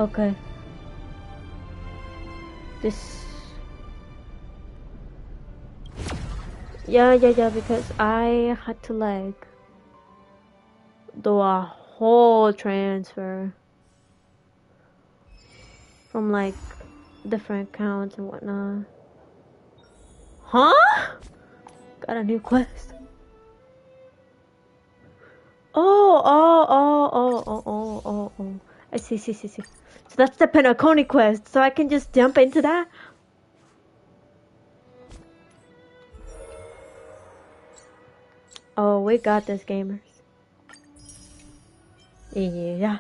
Okay. This. Yeah, because I had to like do a whole transfer from like different accounts and whatnot. Huh? Got a new quest. Oh. I see. So that's the Penacony quest. So I can just jump into that? Oh, we got this, gamers. Yeah.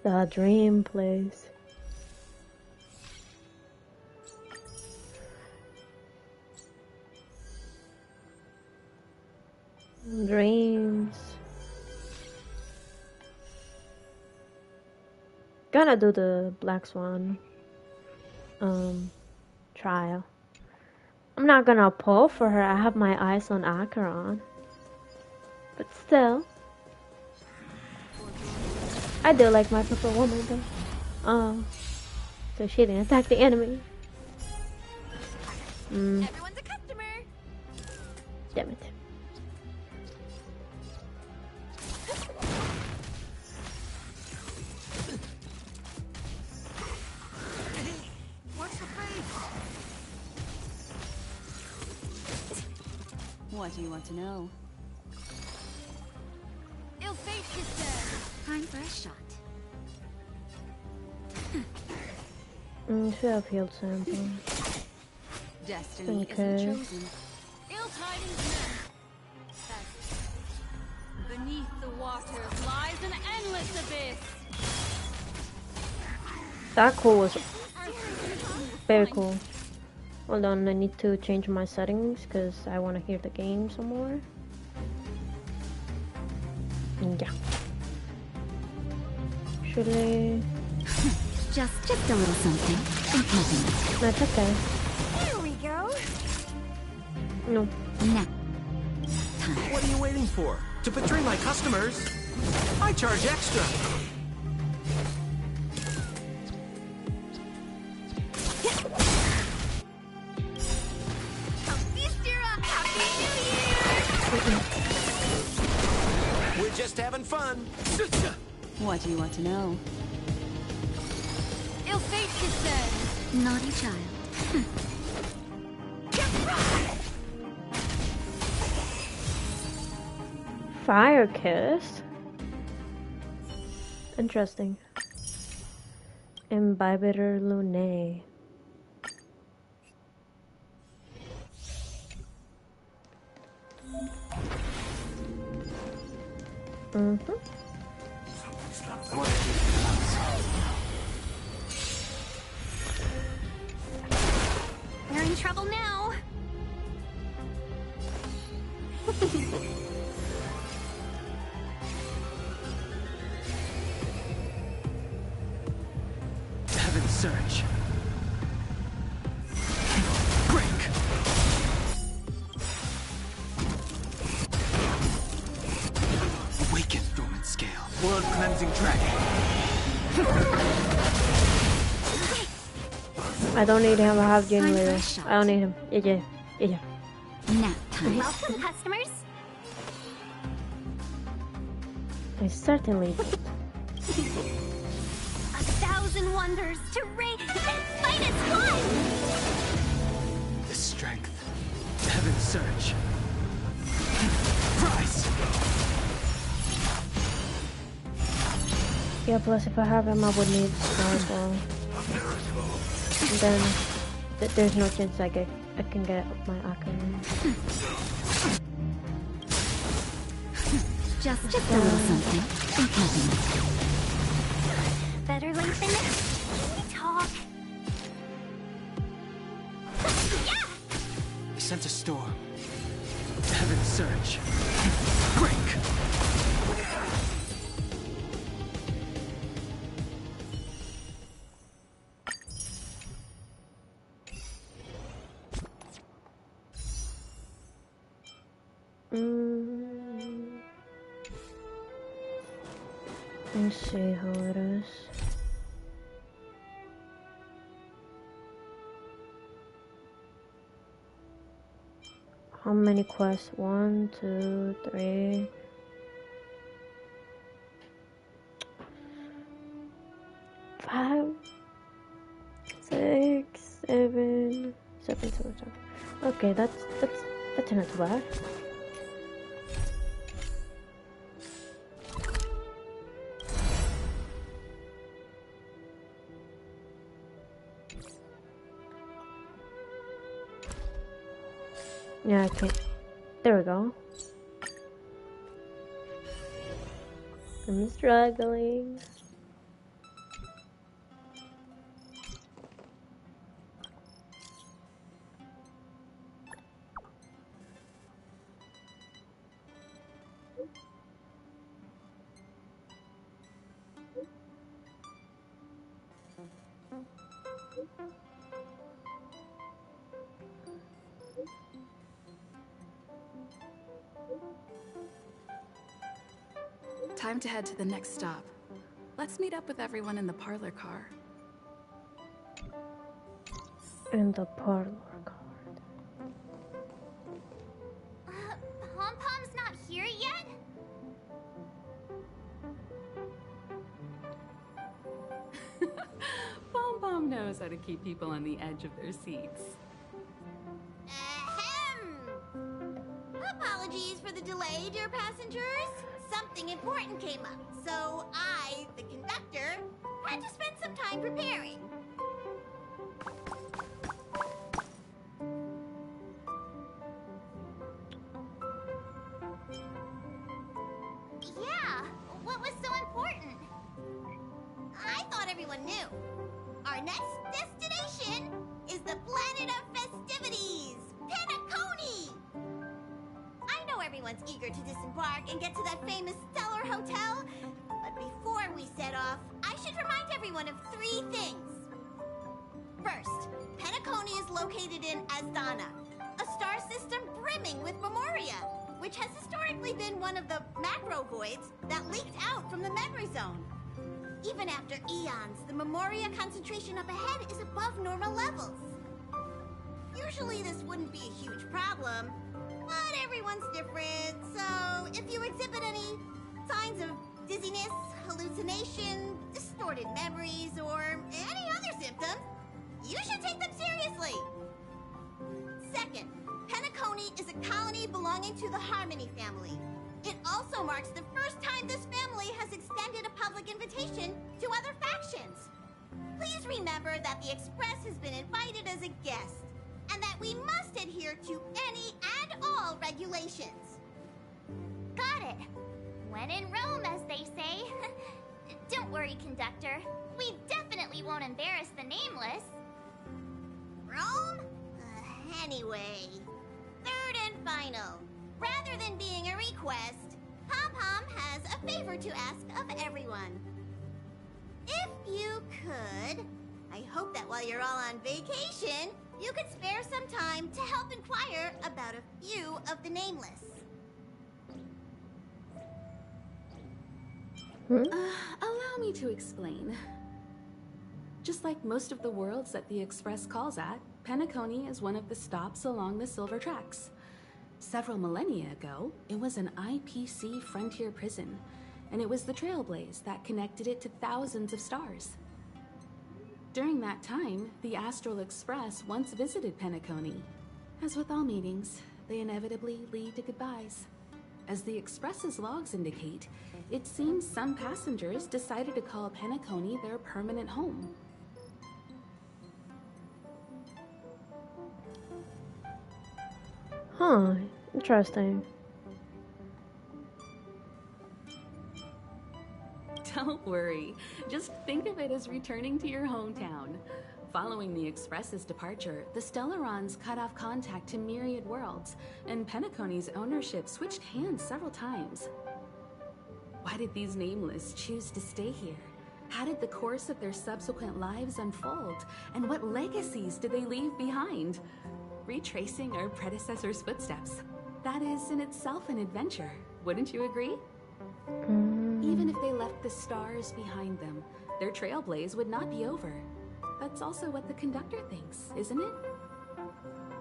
The dream place. Dreams. Gonna do the Black Swan trial. I'm not gonna pull for her. I have my eyes on Acheron. But still, I do like my purple woman though. So she didn't attack the enemy. Everyone's a customer. Damn it. What's the face? What do you want to know? Ill fate, sister. Time for a shot. Should have healed sample. Destiny Okay. isn't chosen. Ill tidings, men. Beneath the waters lies an endless abyss. That cool was very cool. Hold on, I need to change my settings because I want to hear the game some more. Yeah. Should I? Just a little something. That's okay. There we go. No. Now. What are you waiting for? To betray my customers? I charge extra. We're just having fun. What do you want to know? Ill fate, sister. Naughty child. Fire kiss. Interesting. Imbibitor Lunae. We're in trouble now. Heaven's search. Break. Weaken dormant scale. Blood cleansing dragon. I don't need him. I have Jin later. I don't need him. Yeah. Nap time. Welcome, customers. I certainly do. 1,000 wonders to raid and fight as one. The strength. Heaven's search. Rise. Yeah, plus if I have him, I would need Star as well. And then there's no chance I can get my Acheron. Just a little something. Better late than never. We talk. Yeah! I sense a storm. Heaven's search. Break. Let's see how it is. How many quests? 1, 2, 3. 5, 6, 7, 7, 7. Okay, that's not too bad. Yeah, okay. There we go. I'm struggling. Time to head to the next stop. Let's meet up with everyone in the parlor car. In the parlor car. Pom-Pom's not here yet? Pom Pom knows how to keep people on the edge of their seats. Ahem. Apologies for the delay, dear passengers. Something important came up, so I, the conductor, had to spend some time preparing. Yeah, what was so important? I thought everyone knew. Our next destination is the planet of festivities, Penacony! I know everyone's eager to disembark and get to that famous Stellar Hotel, but before we set off, I should remind everyone of 3 things. First, Penacony is located in Asdana, a star system brimming with Memoria, which has historically been one of the macro voids that leaked out from the memory zone. Even after eons, the Memoria concentration up ahead is above normal levels. Usually this wouldn't be a huge problem, but everyone's different, so if you exhibit any signs of dizziness, hallucination, distorted memories, or any other symptoms, you should take them seriously. Second, Penacony is a colony belonging to the Harmony family. It also marks the first time this family has extended a public invitation to other factions. Please remember that the Express has been invited as a guest, and that we must adhere to any and all regulations. Got it. When in Rome, as they say. Don't worry, conductor. We definitely won't embarrass the nameless. Rome? Anyway. Third and final. Rather than being a request, Pom-Pom has a favor to ask of everyone. If you could, I hope that while you're all on vacation, you could spare some time to help inquire about a few of the nameless. Allow me to explain. Just like most of the worlds that the Express calls at, Penacony is one of the stops along the Silver Tracks. Several millennia ago, it was an IPC frontier prison, and it was the Trailblaze that connected it to thousands of stars. During that time, the Astral Express once visited Penacony. As with all meetings, they inevitably lead to goodbyes. As the Express's logs indicate, it seems some passengers decided to call Penacony their permanent home. Huh, interesting. Don't worry, just think of it as returning to your hometown. Following the Express's departure, the Stellarons cut off contact to myriad worlds, and Penacony's ownership switched hands several times. Why did these nameless choose to stay here? How did the course of their subsequent lives unfold? And what legacies did they leave behind? Retracing our predecessors' footsteps. That is in itself an adventure, wouldn't you agree? Even if they left the the stars behind them, their trailblaze would not be over. That's also what the conductor thinks, isn't it?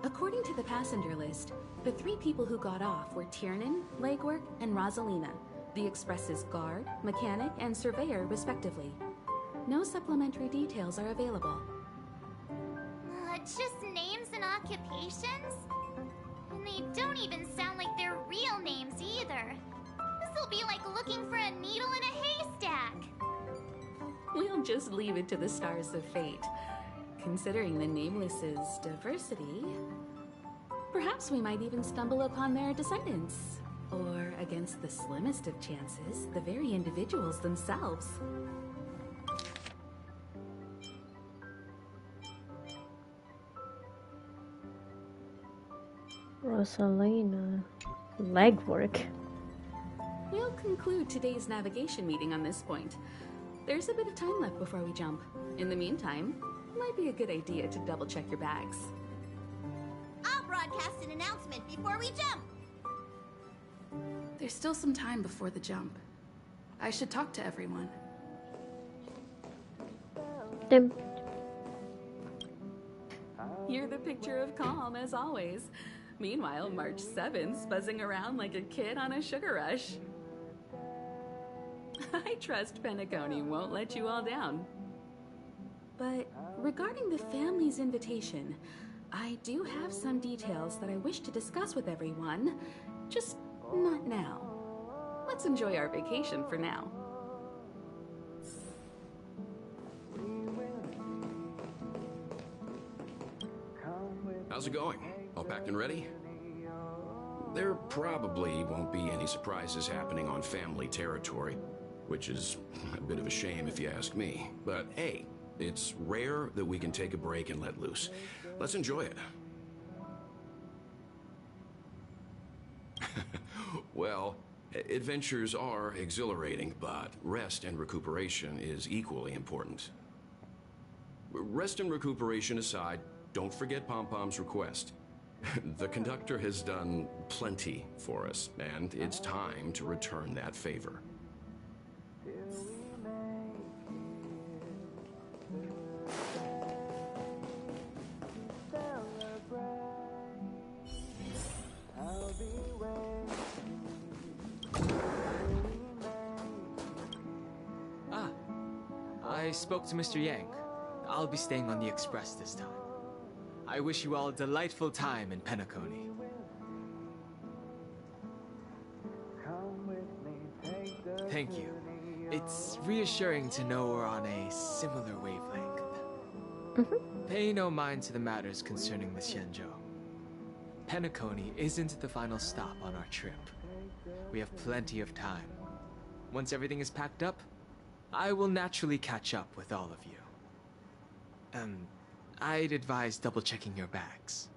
According to the passenger list, the 3 people who got off were Tiernan, Legwork, and Rosalina, the Express's guard, mechanic, and surveyor, respectively. No supplementary details are available. Just names and occupations? And they don't even sound like their real names either. This'll be like looking for a needle in a haystack. We'll just leave it to the stars of fate. Considering the Nameless's diversity, perhaps we might even stumble upon their descendants. Or, against the slimmest of chances, the very individuals themselves. Rosalina. Legwork. We'll conclude today's navigation meeting on this point. There's a bit of time left before we jump. In the meantime, it might be a good idea to double-check your bags. I'll broadcast an announcement before we jump. There's still some time before the jump. I should talk to everyone. Dim. You're the picture of calm, as always. Meanwhile, March 7th's buzzing around like a kid on a sugar rush. I trust Penacony won't let you all down. But regarding the family's invitation, I do have some details that I wish to discuss with everyone, just not now. Let's enjoy our vacation for now. How's it going? All packed and ready? There probably won't be any surprises happening on family territory, which is a bit of a shame if you ask me. But hey, it's rare that we can take a break and let loose. Let's enjoy it. Well, adventures are exhilarating, but rest and recuperation is equally important. Rest and recuperation aside, don't forget Pom-Pom's request. The conductor has done plenty for us, and it's time to return that favor. I spoke to Mr. Yang. I'll be staying on the Express this time. I wish you all a delightful time in Penacony. Thank you. It's reassuring to know we're on a similar wavelength. Pay no mind to the matters concerning the Xianzhou. Penacony isn't the final stop on our trip. We have plenty of time. Once everything is packed up, I will naturally catch up with all of you. I'd advise double-checking your bags.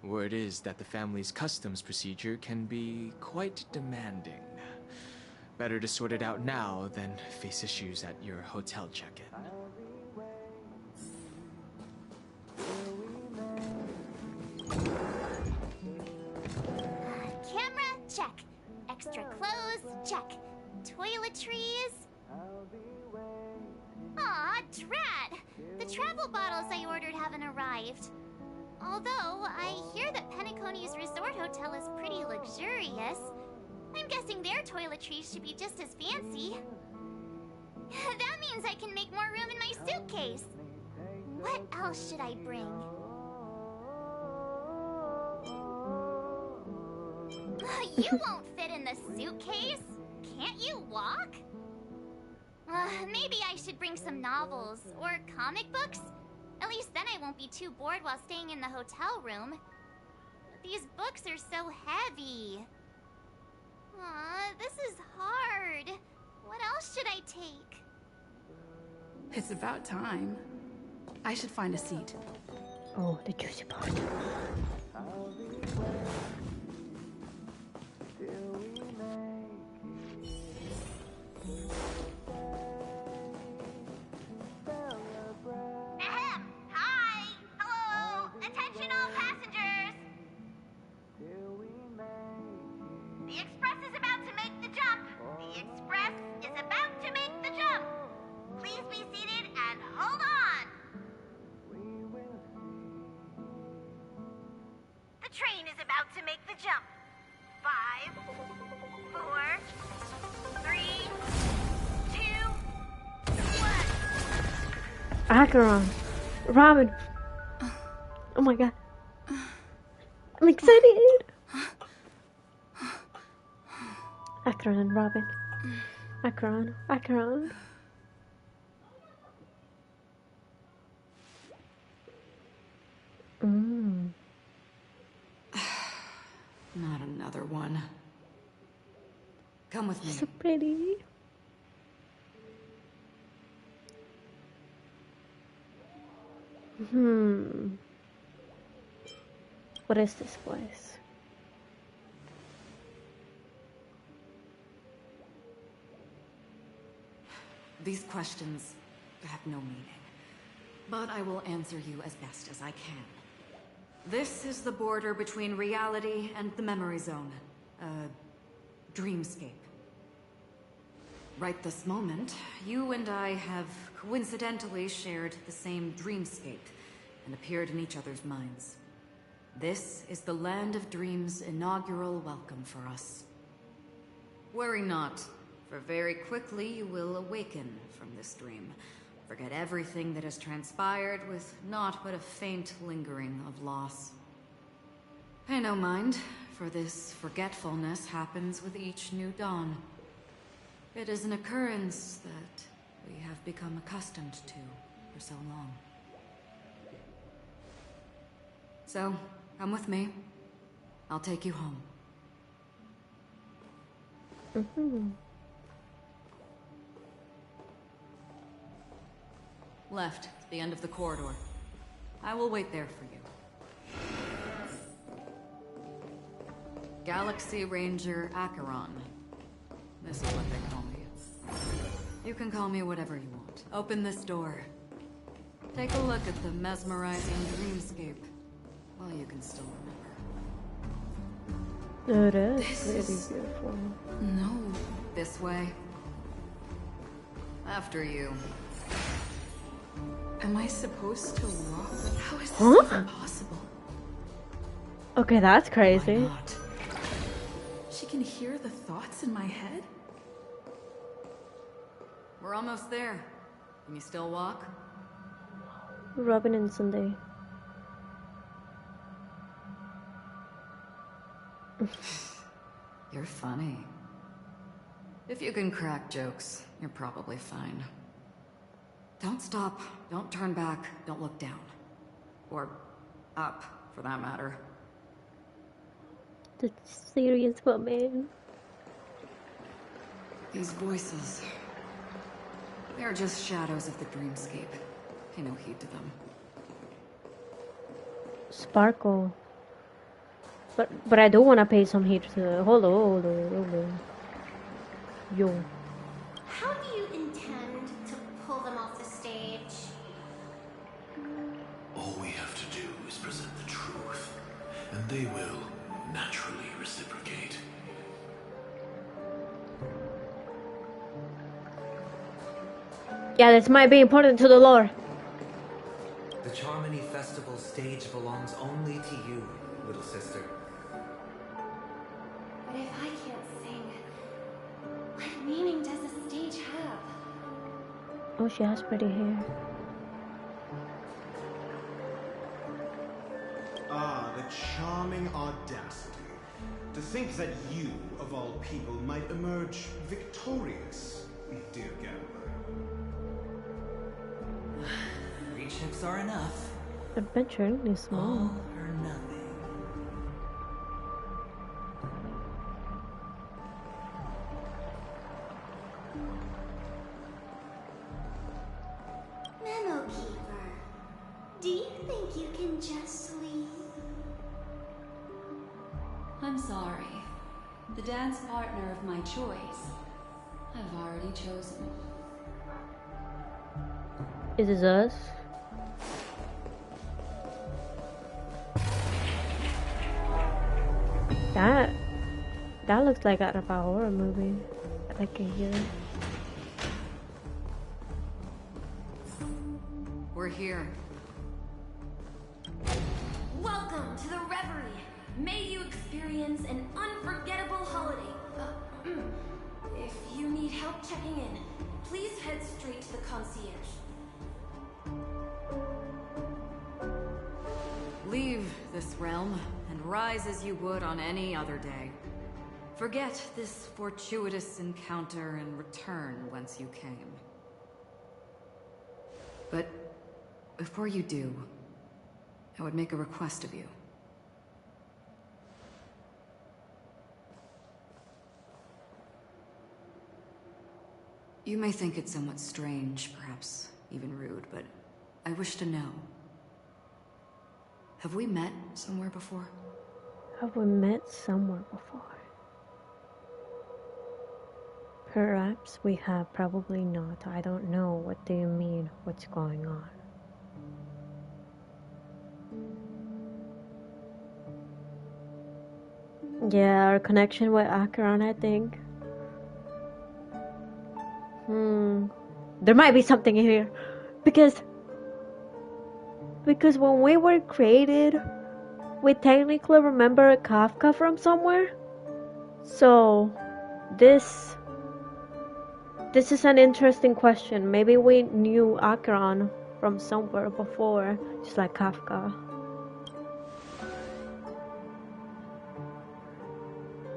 Word is that the family's customs procedure can be quite demanding. Better to sort it out now than face issues at your hotel check-in. Camera, check. Extra clothes, check. Toiletries. Aw, drat! The travel bottles I ordered haven't arrived. Although, I hear that Penacony's resort hotel is pretty luxurious. I'm guessing their toiletries should be just as fancy. That means I can make more room in my suitcase. What else should I bring? You won't fit in the suitcase. Can't you walk? Maybe I should bring some novels or comic books. At least then I won't be too bored while staying in the hotel room. These books are so heavy. This is hard. What else should I take? It's about time. I should find a seat. Oh, the juicy part. Ahem. Hi. Hello. Attention all passengers. The Express is about to make the jump. The Express is about to make make the jump. 5, 4, 3, 2, 1. Acheron. Robin. Oh my god. I'm excited. Acheron and Robin. Acheron. Acheron. Not another one. Come with me. So pretty. What is this place? These questions have no meaning, but I will answer you as best as I can. This is the border between reality and the memory zone. Dreamscape. Right this moment, you and I have coincidentally shared the same dreamscape and appeared in each other's minds. This is the Land of Dreams' inaugural welcome for us. Worry not, for very quickly you will awaken from this dream. Forget everything that has transpired with naught but a faint lingering of loss. Pay no mind, for this forgetfulness happens with each new dawn. It is an occurrence that we have become accustomed to for so long. So, come with me. I'll take you home. Left, the end of the corridor. I will wait there for you. Galaxy Ranger Acheron. This is what they call me. You can call me whatever you want. Open this door. Take a look at the mesmerizing dreamscape while you can still remember. It is really beautiful. No. This way. After you. Am I supposed to walk? How is this even possible? Okay, that's crazy. Why not? She can hear the thoughts in my head? We're almost there. Can you still walk? Robin and Sunday. You're funny. If you can crack jokes, you're probably fine. Don't stop, don't turn back, don't look down. Or up, for that matter. The serious woman. These voices... they're just shadows of the dreamscape. Pay no heed to them. Sparkle. But I do want to pay some heed to... Hold on. Yo. How do you intend to pull them off the stage? All we have to do is present the truth, and they will naturally reciprocate. Yeah, this might be important to the lore. The Charmony Festival stage belongs only to you, little sister. But if I can't sing, what meaning does the stage have? Oh, she has pretty hair. Ah, the charming audacity. To think that you, of all people, might emerge victorious, dear gambler. 3 chips are enough. Adventure is small. All or nothing. Memo Keeper, do you think you can just leave? I'm sorry. The dance partner of my choice, I've already chosen. Is this us? That looks like out of a horror movie. I can hear it. We're here. Welcome to the Reverie. May you experience an unforgettable holiday. If you need help checking in, please head straight to the concierge. Leave this realm and rise as you would on any other day. Forget this fortuitous encounter and return whence you came. But before you do, I would make a request of you. You may think it somewhat strange, perhaps even rude, but I wish to know. Have we met somewhere before? Have we met somewhere before? Perhaps we have, probably not. I don't know. What do you mean? What's going on? Yeah, our connection with Acheron, I think. There might be something in here. Because when we were created, we technically remember Kafka from somewhere. So, this is an interesting question. Maybe we knew Acheron from somewhere before, just like Kafka.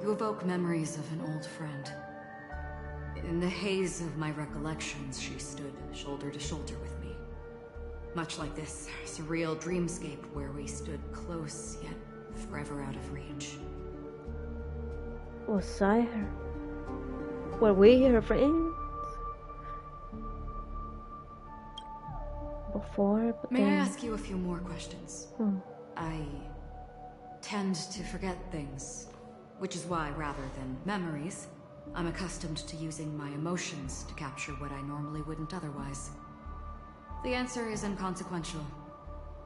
You evoke memories of an old friend. In the haze of my recollections, she stood shoulder to shoulder with me. Much like this surreal dreamscape where we stood close, yet forever out of reach. Was I her? Were we her friends? Before, but May then... I ask you a few more questions? I tend to forget things, which is why, rather than memories, I'm accustomed to using my emotions to capture what I normally wouldn't otherwise. The answer is inconsequential.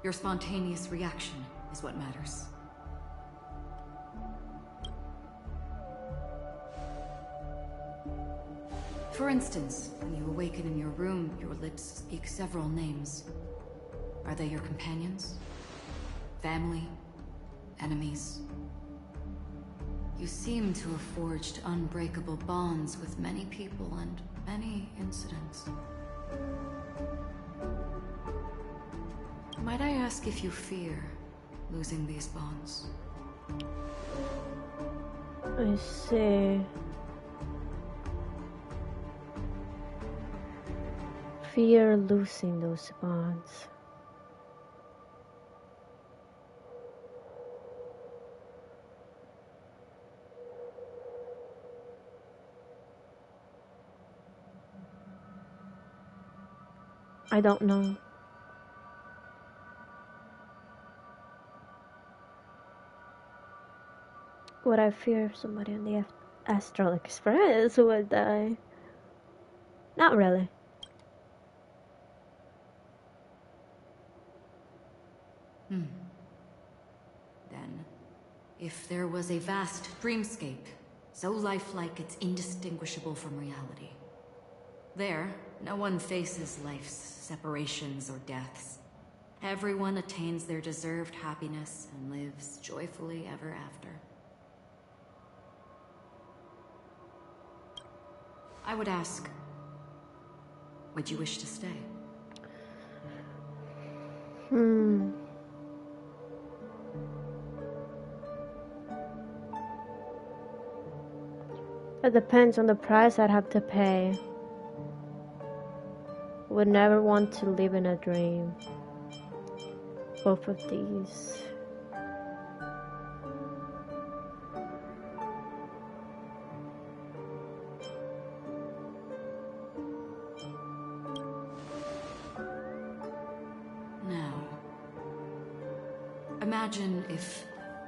Your spontaneous reaction is what matters. For instance, when you awaken in your room, your lips speak several names. Are they your companions? Family? Enemies? You seem to have forged unbreakable bonds with many people and many incidents. Might I ask if you fear losing these bonds? I see. Fear losing those bonds. I don't know. Would I fear if somebody on the Astral Express would die? Not really. Then, if there was a vast dreamscape, so lifelike it's indistinguishable from reality. There, no one faces life's separations or deaths. Everyone attains their deserved happiness and lives joyfully ever after. I would ask, would you wish to stay? It depends on the price I'd have to pay. Would never want to live in a dream. Both of these. Now, imagine if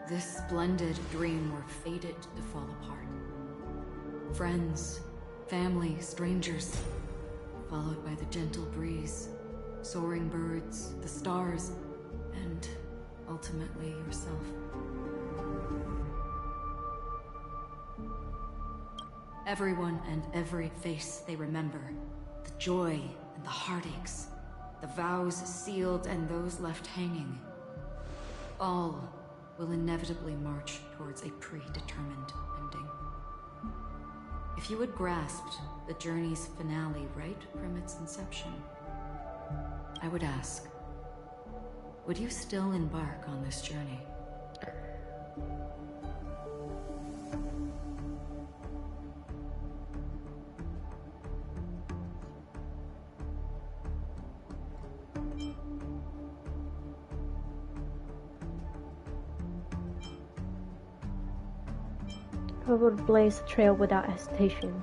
this splendid dream were fated to fall apart. Friends, family, strangers, followed by the gentle breeze, soaring birds, the stars, and ultimately yourself. Everyone and every face they remember, the joy and the heartaches, the vows sealed and those left hanging, all will inevitably march towards a predetermined ending. If you had grasped the journey's finale right from its inception, I would ask, would you still embark on this journey? I would blaze a trail without hesitation.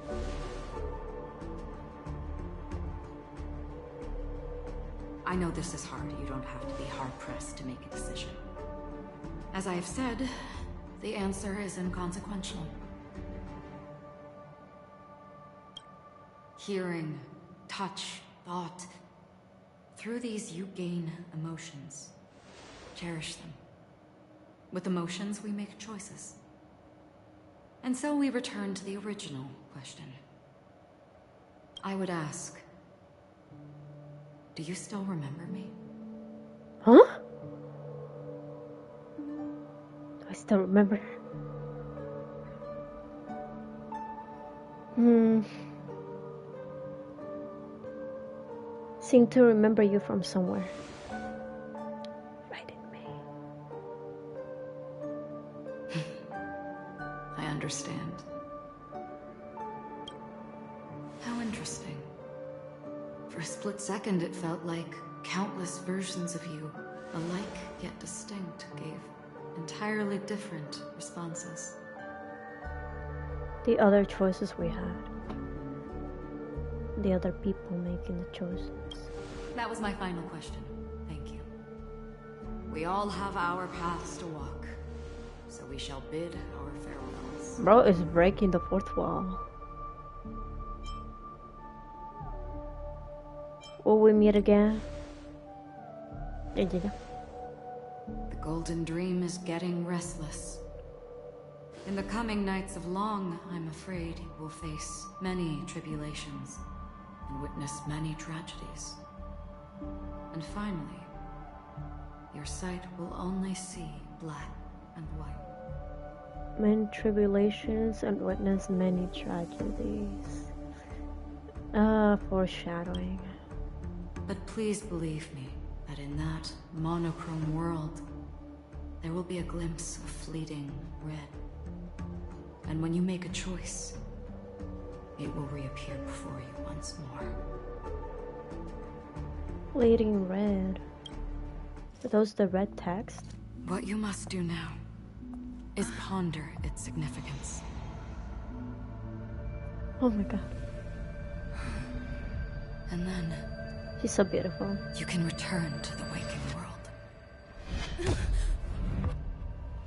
I know this is hard. You don't have to be hard-pressed to make a decision. As I have said, the answer is inconsequential. Hearing, touch, thought. Through these you gain emotions. Cherish them. With emotions we make choices. And so we return to the original question. I would ask, do you still remember me? Huh? I still remember. Seem to remember you from somewhere. Right in me. I understand. How interesting. For a split second, it felt like countless versions of you, alike yet distinct, gave entirely different responses. The other choices we had. The other people making the choices. That was my final question. Thank you. We all have our paths to walk, so we shall bid our farewells. Bro is breaking the fourth wall. Will we meet again? Yeah. The Golden Dream is getting restless. In the coming nights of Long, I'm afraid you will face many tribulations and witness many tragedies. And finally, your sight will only see black and white. Many tribulations and witness many tragedies. Foreshadowing. But please believe me that in that monochrome world, there will be a glimpse of fleeting red. And when you make a choice, it will reappear before you once more. Fleeting red. Are those the red text? What you must do now is ponder its significance. Oh my god. And then she's so beautiful. You can return to the waking world.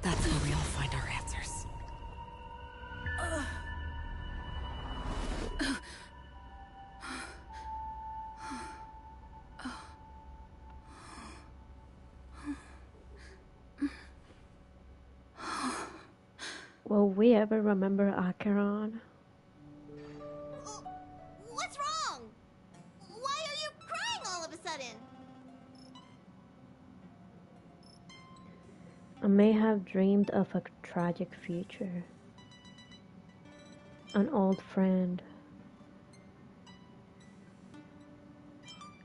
That's where we all find our answers. Will we ever remember Acheron? What's wrong? Why are you crying all of a sudden? I may have dreamed of a tragic future. An old friend.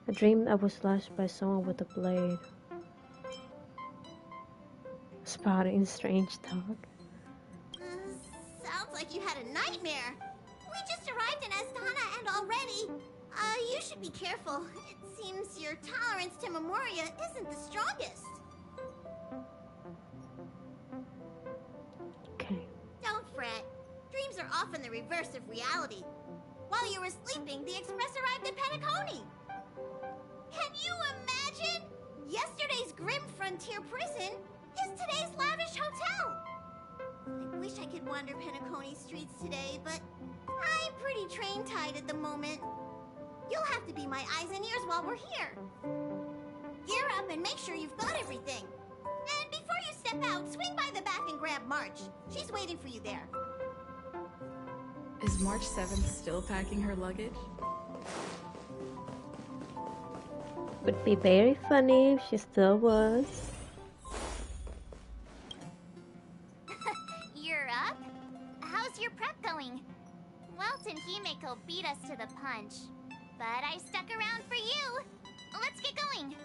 I dreamed I was slashed by someone with a blade. Spotting strange dog. Sounds like you had a nightmare. We just arrived in Astana and already... you should be careful. It seems your tolerance to Memoria isn't the strongest. Okay. Don't fret. Dreams are often the reverse of reality. While you were sleeping, the Express arrived at Penacony. Can you imagine? Yesterday's grim frontier prison is today's lavish hotel. I wish I could wander Penacony streets today, but I'm pretty train-tied at the moment. You'll have to be my eyes and ears while we're here. Gear up and make sure you've got everything. And before you step out, swing by the back and grab March. She's waiting for you there. Is March 7th still packing her luggage? Would be very funny if she still was. and Himeko beat us to the punch. But I stuck around for you. Let's get going.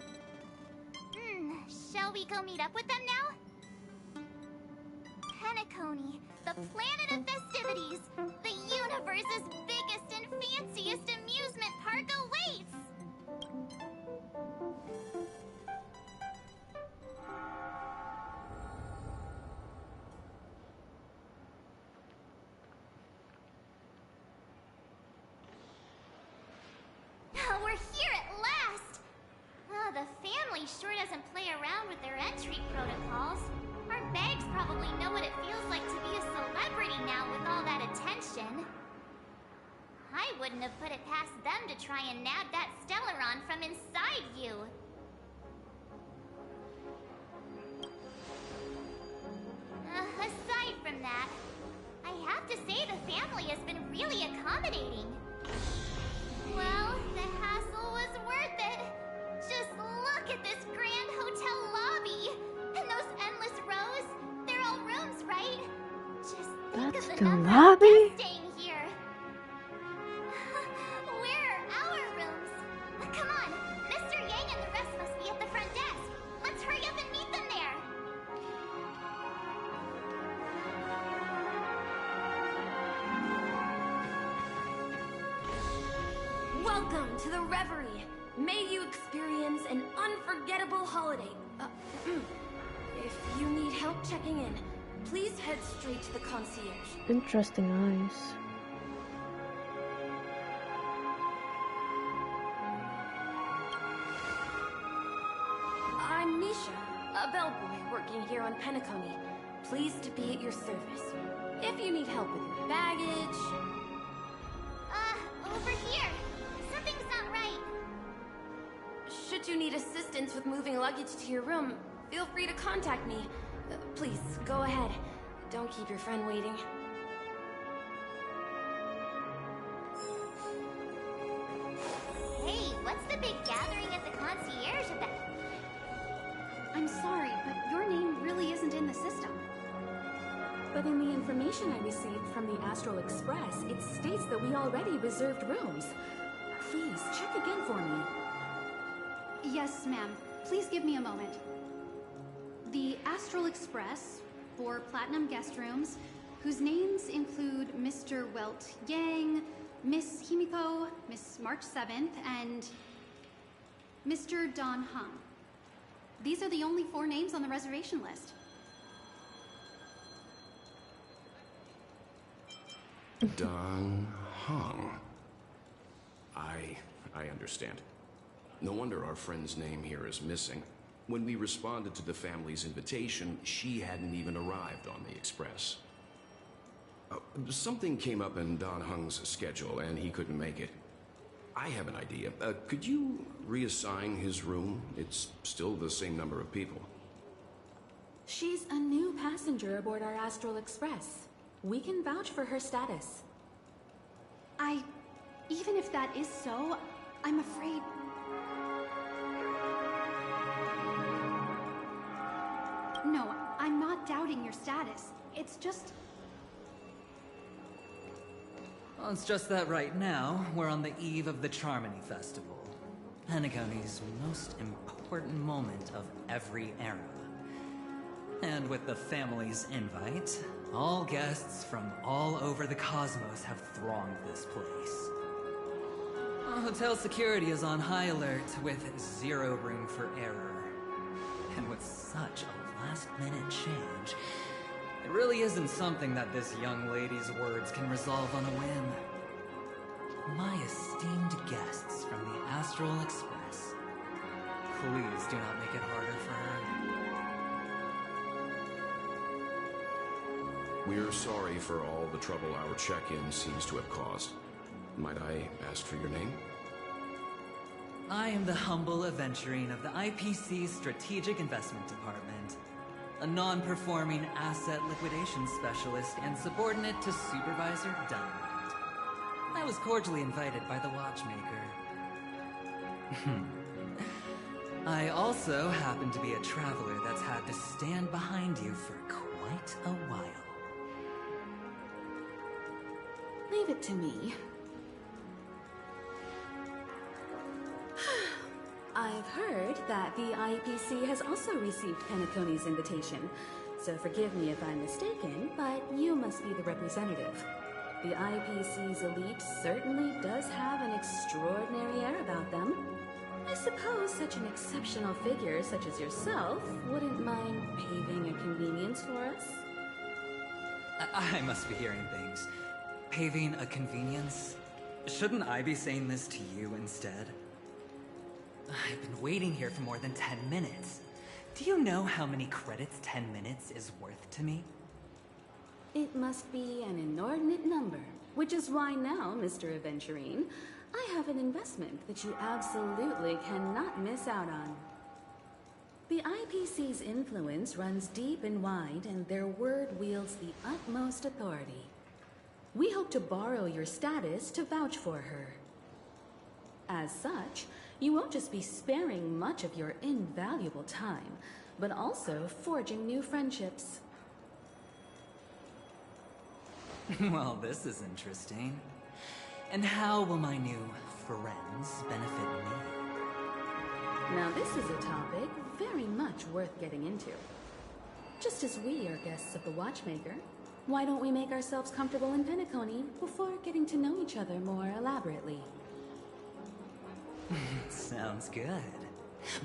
Shall we go meet up with them now? Penacony, the planet of festivities. The universe's biggest and fanciest amusement park awaits! We're here at last! The family sure doesn't play around with their entry protocols. Our bags probably know what it feels like to be a celebrity now with all that attention. I wouldn't have put it past them to try and nab that Stellaron from inside you. Aside from that, I have to say the family has been really accommodating. Well, the hassle was worth it. Just look at this grand hotel lobby. And those endless rows. They're all rooms, right? Just think That's of the number lobby? of guests staying here. Where are our rooms? Come on, Mr. Yang and the rest must be at the front desk. Let's hurry up and meet them there. Welcome to the Reverie. May you experience an unforgettable holiday. If you need help checking in, please head straight to the concierge. Interesting eyes. I'm Nisha, a bellboy working here on Penacony. Pleased to be at your service. If you need help with your baggage... Over here. Something's not right. Should you need assistance with moving luggage to your room, feel free to contact me. Please, go ahead. Don't keep your friend waiting. Hey, what's the big gathering at the concierge about? I'm sorry, but your name really isn't in the system. But in the information I received from the Astral Express, it states that we already reserved rooms. Please, check again for me. Yes, ma'am. Please give me a moment. The Astral Express, for Platinum guest rooms, whose names include Mr. Welt Yang, Miss Himiko, Miss March 7th, and Mr. Don Hung. These are the only 4 names on the reservation list. Don Hung. I understand. No wonder our friend's name here is missing. When we responded to the family's invitation, she hadn't even arrived on the express. Something came up in Don Hung's schedule, and he couldn't make it. I have an idea. Could you reassign his room? It's still the same number of people. She's a new passenger aboard our Astral Express. We can vouch for her status. Even if that is so, I'm afraid... No, I'm not doubting your status. It's just... Well, it's just that right now, we're on the eve of the Charmony Festival. Penacony's most important moment of every era. And with the family's invite, all guests from all over the cosmos have thronged this place. Hotel security is on high alert with 0 room for error. And with such a last-minute change, it really isn't something that this young lady's words can resolve on a whim. My esteemed guests from the Astral Express, please do not make it harder for her. We're sorry for all the trouble our check-in seems to have caused. Might I ask for your name? I am the humble aventurine of the IPC's Strategic Investment Department, a non-performing asset liquidation specialist and subordinate to Supervisor Dynamite. I was cordially invited by the Watchmaker. I also happen to be a traveler that's had to stand behind you for quite a while. Leave give it to me. I've heard that the IPC has also received Penacony's invitation, so forgive me if I'm mistaken, but you must be the representative. The IPC's elite certainly does have an extraordinary air about them. I suppose such an exceptional figure such as yourself wouldn't mind paving a convenience for us? I must be hearing things. Paving a convenience? Shouldn't I be saying this to you instead? I've been waiting here for more than 10 minutes. Do you know how many credits 10 minutes is worth to me? It must be an inordinate number, which is why now, Mr. Aventurine, I have an investment that you absolutely cannot miss out on. The IPC's influence runs deep and wide, and their word wields the utmost authority. We hope to borrow your status to vouch for her. As such, you won't just be sparing much of your invaluable time, but also forging new friendships. Well, this is interesting. And how will my new friends benefit me? Now this is a topic very much worth getting into. Just as we are guests of the Watchmaker, why don't we make ourselves comfortable in Penacony before getting to know each other more elaborately? Sounds good.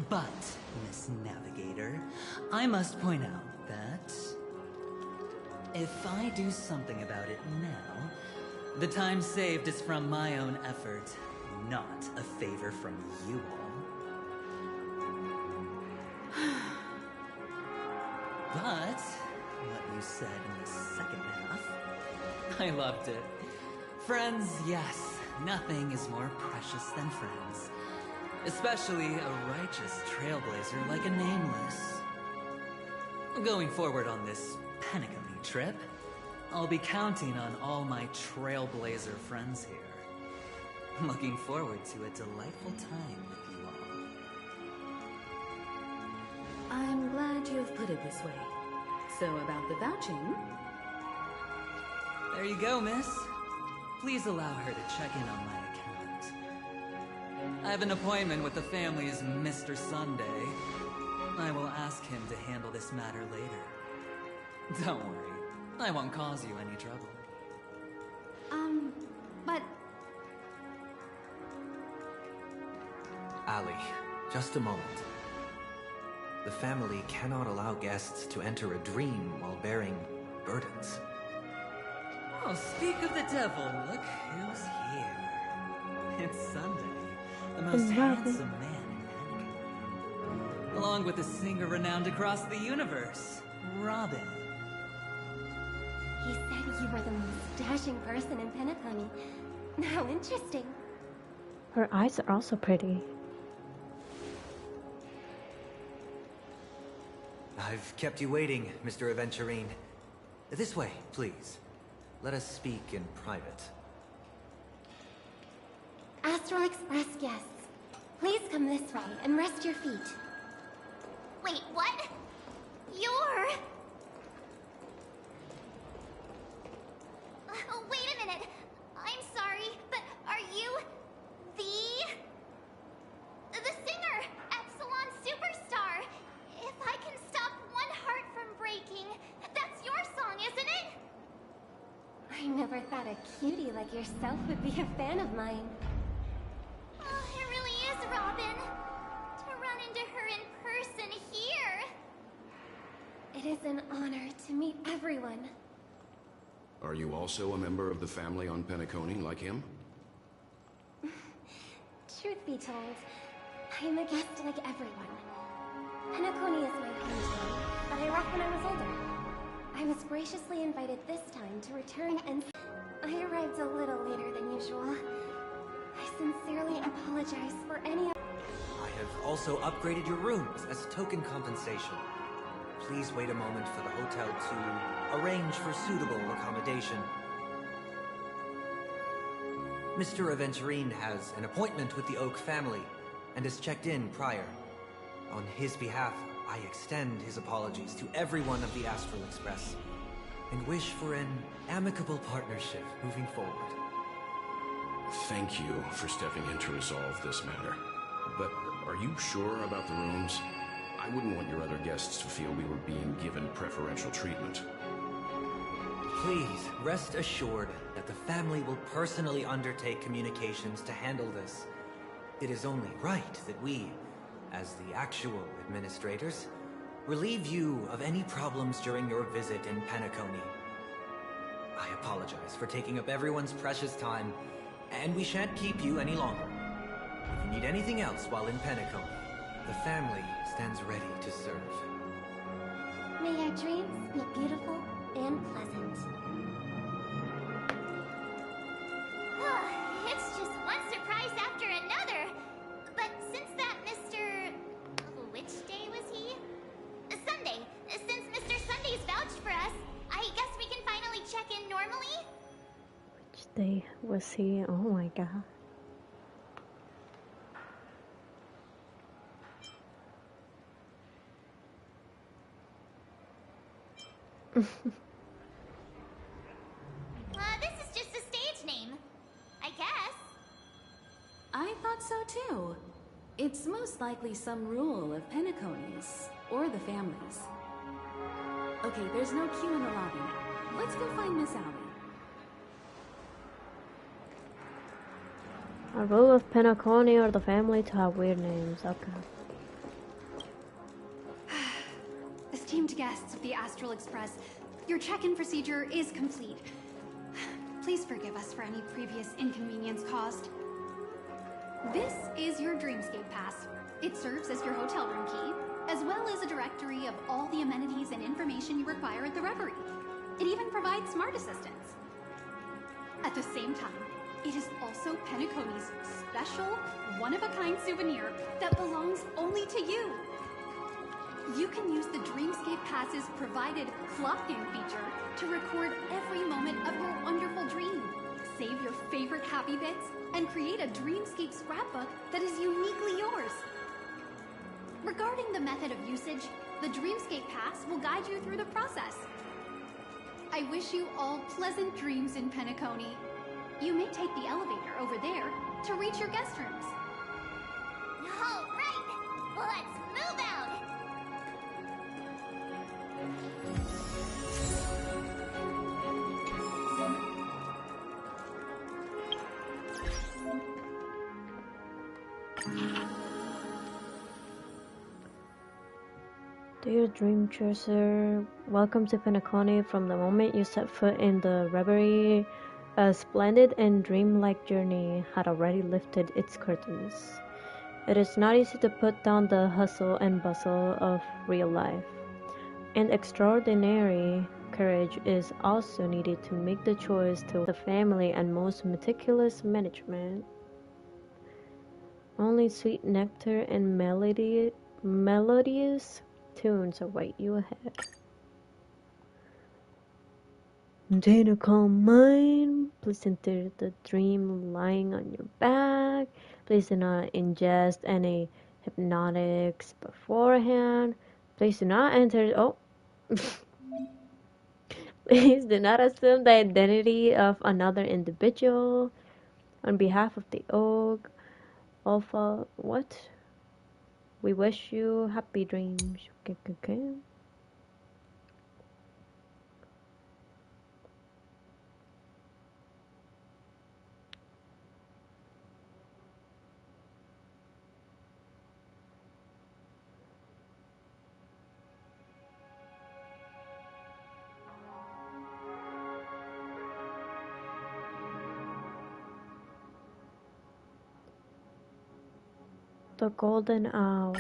But, Miss Navigator, I must point out that if I do something about it now, the time saved is from my own effort, not a favor from you all. But what you said in the second half, I loved it. Friends, yes, nothing is more precious than friends. Especially a righteous trailblazer like a Nameless. Going forward on this Penacony trip, I'll be counting on all my trailblazer friends here. Looking forward to a delightful time with you all. I'm glad you have put it this way. So about the vouching... There you go, miss. Please allow her to check in on my account. I have an appointment with the family's Mr. Sunday. I will ask him to handle this matter later. Don't worry. I won't cause you any trouble. But... Ali, just a moment. The family cannot allow guests to enter a dream while bearing burdens. Oh, speak of the devil, look who's here. It's Sunday, the most handsome man in Penacony. Along with a singer renowned across the universe, Robin. He said you were the most dashing person in Penacony. How interesting. Her eyes are also pretty. I've kept you waiting, Mr. Aventurine. This way, please. Let us speak in private. Astral Express guests, please come this way and rest your feet. Wait, what? You're... wait a minute. I'm sorry, but are you... the singer, Epsilon Superstar? If I can stop one heart from breaking, that's your song, isn't it? I never thought a cutie like yourself would be a fan of mine. Oh, it really is, Robin. To run into her in person here. It is an honor to meet everyone. Are you also a member of the family on Penacony like him? Truth be told, I am a guest like everyone. Penacony is my hometown, but I left when I was older. I was graciously invited this time to return, and I arrived a little later than usual. I sincerely apologize for any... I have also upgraded your rooms as token compensation. Please wait a moment for the hotel to arrange for suitable accommodation. Mr. Aventurine has an appointment with the Oak family and has checked in prior. On his behalf, I extend his apologies to everyone of the Astral Express and wish for an amicable partnership moving forward. thank you for stepping in to resolve this matter. But are you sure about the rooms? I wouldn't want your other guests to feel we were being given preferential treatment. Please, rest assured that the family will personally undertake communications to handle this. It is only right that we, as the actual administrators, relieve you of any problems during your visit in Penacony. I apologize for taking up everyone's precious time, and we shan't keep you any longer. If you need anything else while in Penacony, the family stands ready to serve. May our dreams be beautiful and pleasant. It's just one surprise after another. But since that Mr... Which day was he? Sunday. Since Mr. Sunday's vouched for us, I guess we can finally check in normally? Which day was he? Oh my god. This is just a stage name. I guess. I thought so too. It's most likely some rule of Penacony's, or the family's. Okay, there's no queue in the lobby. Let's go find Miss Allie. A rule of Penacony or the family to have weird names. Okay. Esteemed guests of the Astral Express, your check-in procedure is complete. Please forgive us for any previous inconvenience caused. This is your Dreamscape Pass. It serves as your hotel room key, as well as a directory of all the amenities and information you require at the Reverie. It even provides smart assistants. At the same time, it is also Penacony's special, one-of-a-kind souvenir that belongs only to you. You can use the Dreamscape Pass's provided clock-in feature to record every moment of your wonderful dream. Save your favorite happy bits and create a Dreamscape scrapbook that is uniquely yours. Regarding the method of usage, the Dreamscape Pass will guide you through the process. I wish you all pleasant dreams in Penacony. You may take the elevator over there to reach your guest rooms. All right, let's move out. Dear Dream Chaser, welcome to Penacony. From the moment you set foot in the Reverie, a splendid and dreamlike journey had already lifted its curtains. It is not easy to put down the hustle and bustle of real life, and extraordinary courage is also needed to make the choice to the family and most meticulous management. Only sweet nectar and melodious tunes await you ahead. Maintain a calm mind. Please enter the dream lying on your back. Please do not ingest any hypnotics beforehand. Please do not enter. Oh. Please do not assume the identity of another individual. On behalf of the Oak Alpha, what? We wish you happy dreams. Okay. The golden hour.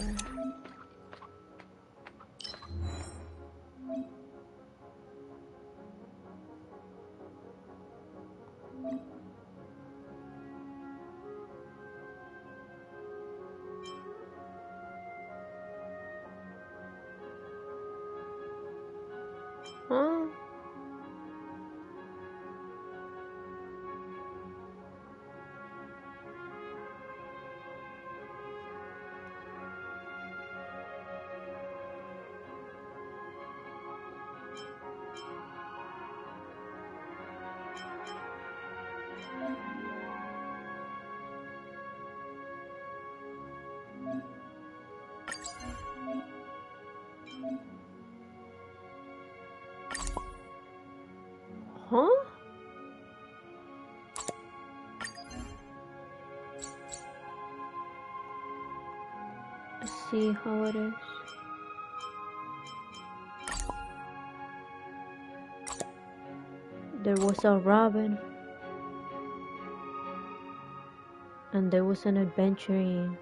Huh? Huh? Let's see how it is. There was a robin. And there was an adventuring.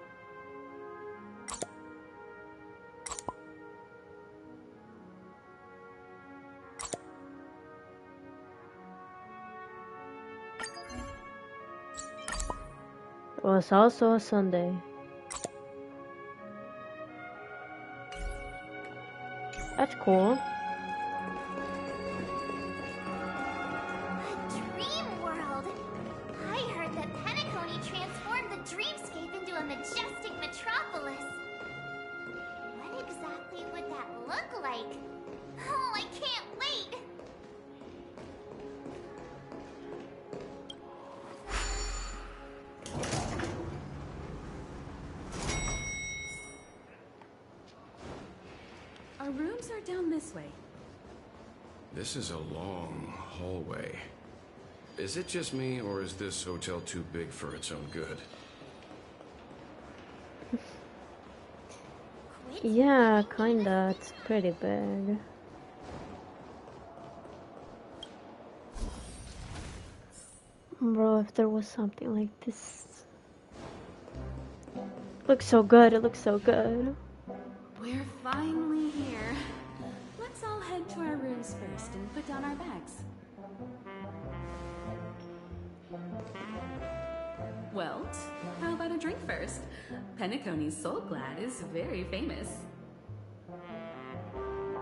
It was also a Sunday. That's cool. Dream World! I heard that Penacony transformed the dreamscape into a majestic metropolis. What exactly would that look like? Oh, I can't wait! Our rooms are down this way. This is a long hallway. Is it just me, or is this hotel too big for its own good? Yeah, kinda. It's pretty big. Bro, if there was something like this. Looks so good, it looks so good. We're finally here. Let's all head to our rooms first and put down our bags. Welt, how about a drink first? Penacony's Soul Glad is very famous.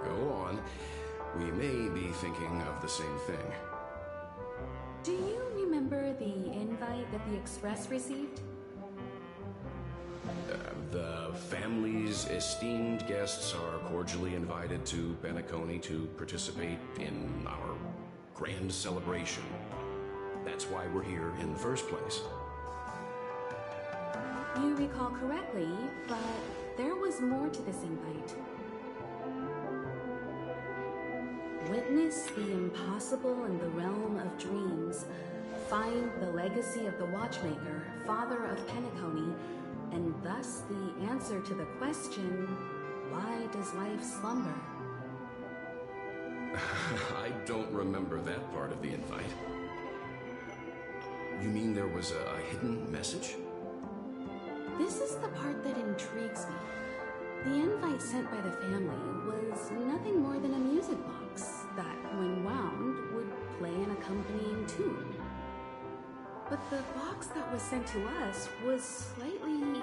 Go on. We may be thinking of the same thing. Do you remember the invite that the Express received? The family's esteemed guests are cordially invited to Penacony to participate in our grand celebration. That's why we're here in the first place. You recall correctly, but there was more to this invite. Witness the impossible in the realm of dreams. Find the legacy of the Watchmaker, father of Penacony, and thus the answer to the question, why does life slumber? I don't remember that part of the invite. You mean there was a hidden message? This is the part that intrigues me. The invite sent by the family was nothing more than a music box that, when wound, would play an accompanying tune. But the box that was sent to us was slightly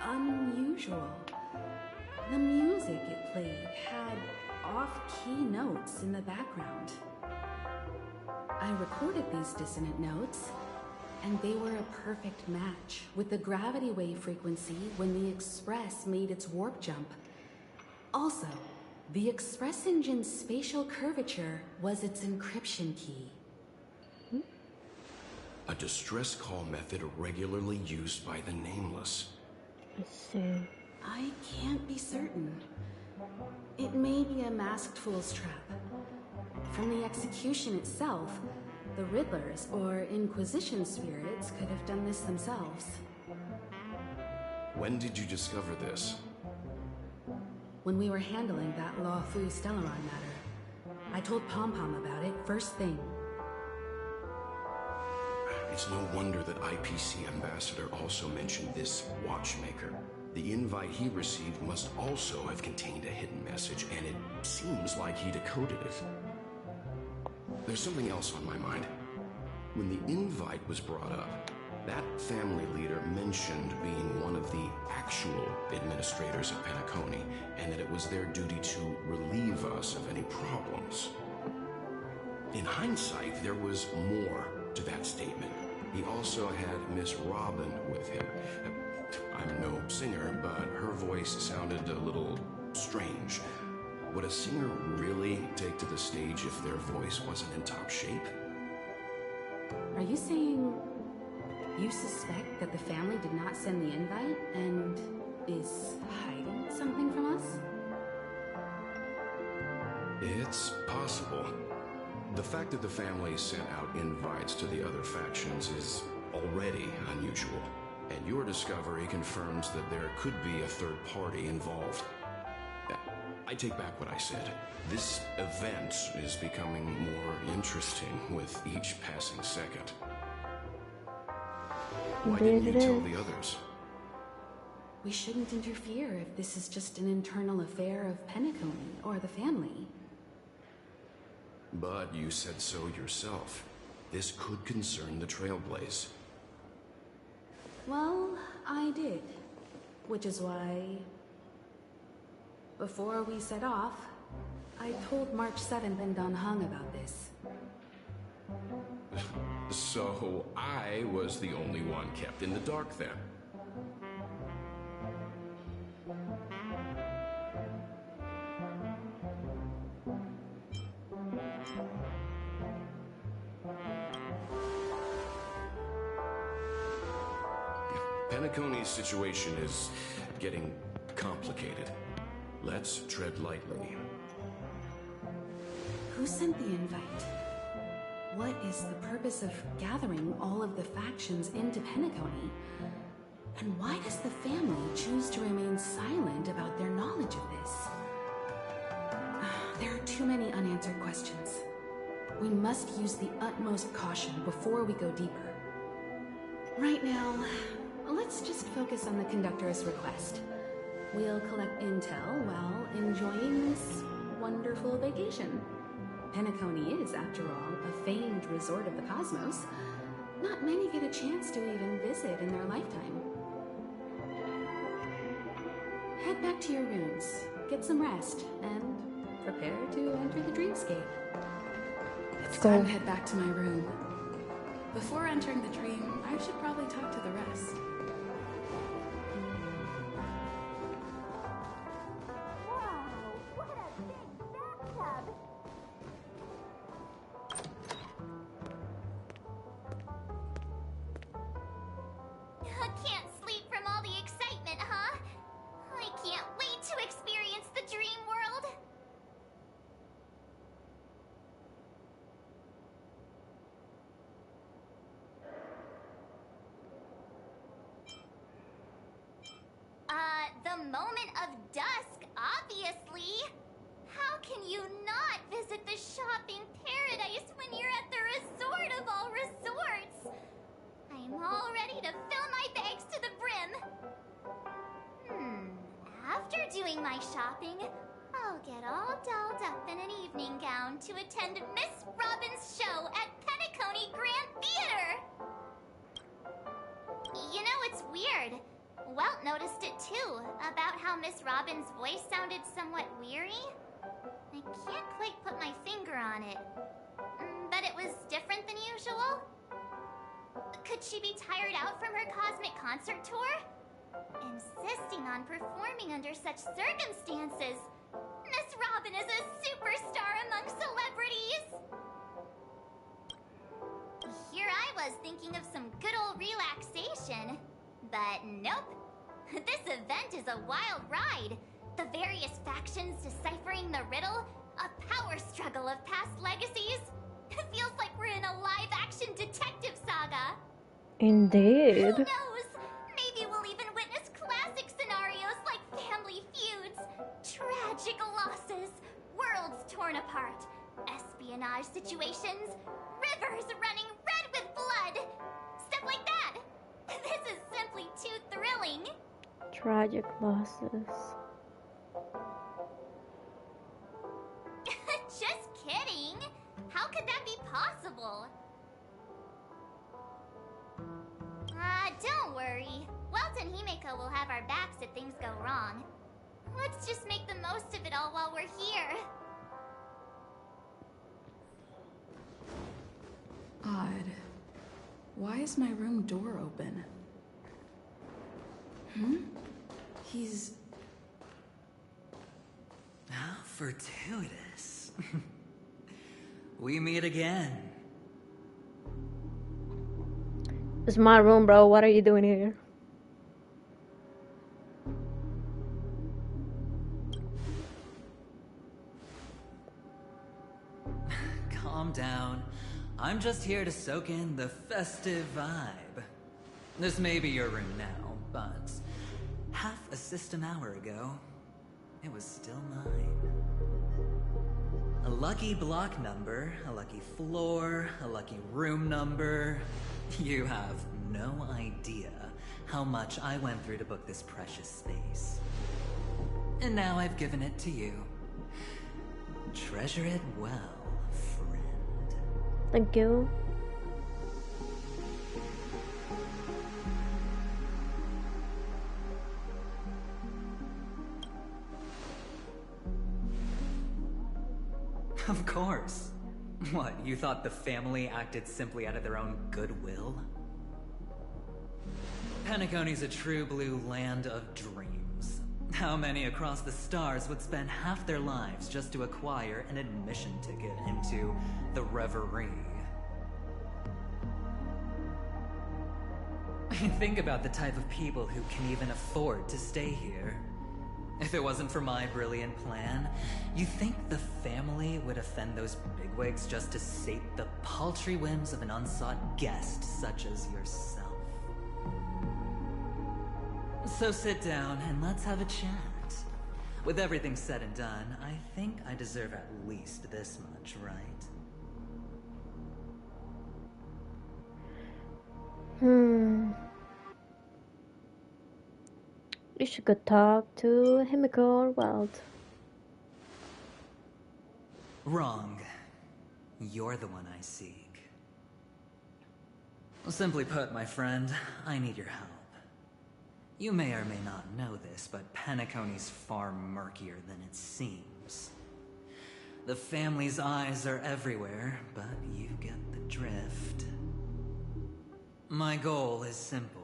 unusual. The music it played had off-key notes in the background. I recorded these dissonant notes, and they were a perfect match with the gravity wave frequency when the Express made its warp jump. Also, the Express engine's spatial curvature was its encryption key. A distress call method regularly used by the Nameless. I see. I can't be certain. It may be a masked fool's trap. From the execution itself, the Riddlers or Inquisition spirits could have done this themselves. When did you discover this? When we were handling that Law Fu Stellaron matter. I told Pom Pom about it first thing. It's no wonder that IPC Ambassador also mentioned this Watchmaker. The invite he received must also have contained a hidden message, and it seems like he decoded it. There's something else on my mind. When the invite was brought up, that family leader mentioned being one of the actual administrators of Penacony, and that it was their duty to relieve us of any problems. In hindsight, there was more to that statement. He also had Miss Robin with him. I'm no singer, but her voice sounded a little strange. Would a singer really take to the stage if their voice wasn't in top shape? Are you saying you suspect that the family did not send the invite and is hiding It's possible. The fact that the family sent out invites to the other factions is already unusual. And your discovery confirms that there could be a third party involved. I take back what I said. This event is becoming more interesting with each passing second. Why didn't you tell the others? We shouldn't interfere if this is just an internal affair of Penacony or the family. But you said so yourself. This could concern the Trailblaze. Well, I did. Which is why, before we set off, I told March 7th and Dan Heng about this. So I was the only one kept in the dark then. Penacony's situation is getting complicated. Let's tread lightly. Who sent the invite? What is the purpose of gathering all of the factions into Penacony? And why does the family choose to remain silent about their knowledge of this? There are too many unanswered questions. We must use the utmost caution before we go deeper. Right now, let's just focus on the conductor's request. We'll collect intel while enjoying this wonderful vacation. Penacony is, after all, a famed resort of the cosmos. Not many get a chance to even visit in their lifetime. Head back to your rooms, get some rest, and prepare to enter the dreamscape. It's time to head back to my room. Before entering the dream, I should probably talk to the rest. Can't sleep from all the excitement, huh? I can't wait to experience the dream world. The moment of dusk, obviously. How can you not visit the shopping paradise when you're at the resort of all resorts? I'm all ready to fill my bags to the brim. After doing my shopping, I'll get all dolled up in an evening gown to attend Miss Robin's show at Penacony Grand Theater. You know, it's weird. Welt noticed it too, about how Miss Robin's voice sounded somewhat weary. I can't quite put my finger on it, but it was different than usual. Could she be tired out from her cosmic concert tour? Insisting on performing under such circumstances. Miss Robin is a superstar among celebrities. Here I was thinking of some good old relaxation. But nope. This event is a wild ride. The various factions deciphering the riddle, a power struggle of past legacies. It feels like we're in a live-action detective saga. Indeed. Who knows? Maybe we'll even witness classic scenarios like family feuds, tragic losses, worlds torn apart, espionage situations, rivers running red with blood, stuff like that. This is simply too thrilling. Tragic losses. Just kidding. How could that be possible? Don't worry. Welt and Himeko will have our backs if things go wrong. Let's just make the most of it all while we're here. Odd. Why is my room door open? He's... How fortuitous. We meet again. It's my room, bro. What are you doing here? calm down. I'm just here to soak in the festive vibe. This may be your room now, but half a system hour ago, it was still mine. A lucky block number, a lucky floor, a lucky room number. You have no idea how much I went through to book this precious space. And now I've given it to you. Treasure it well, friend. Thank you. Of course. What, you thought the family acted simply out of their own goodwill? Penacony's a true blue land of dreams. How many across the stars would spend half their lives just to acquire an admission ticket into the Reverie? Think about the type of people who can even afford to stay here. If it wasn't for my brilliant plan, you think the family would offend those bigwigs just to sate the paltry whims of an unsought guest such as yourself? So sit down and let's have a chat. With everything said and done, I think I deserve at least this much, right? You should go talk to Himiko or Welt. Wrong. You're the one I seek. Simply put, my friend, I need your help. You may or may not know this, but Penacony's far murkier than it seems. The family's eyes are everywhere, but you get the drift. My goal is simple.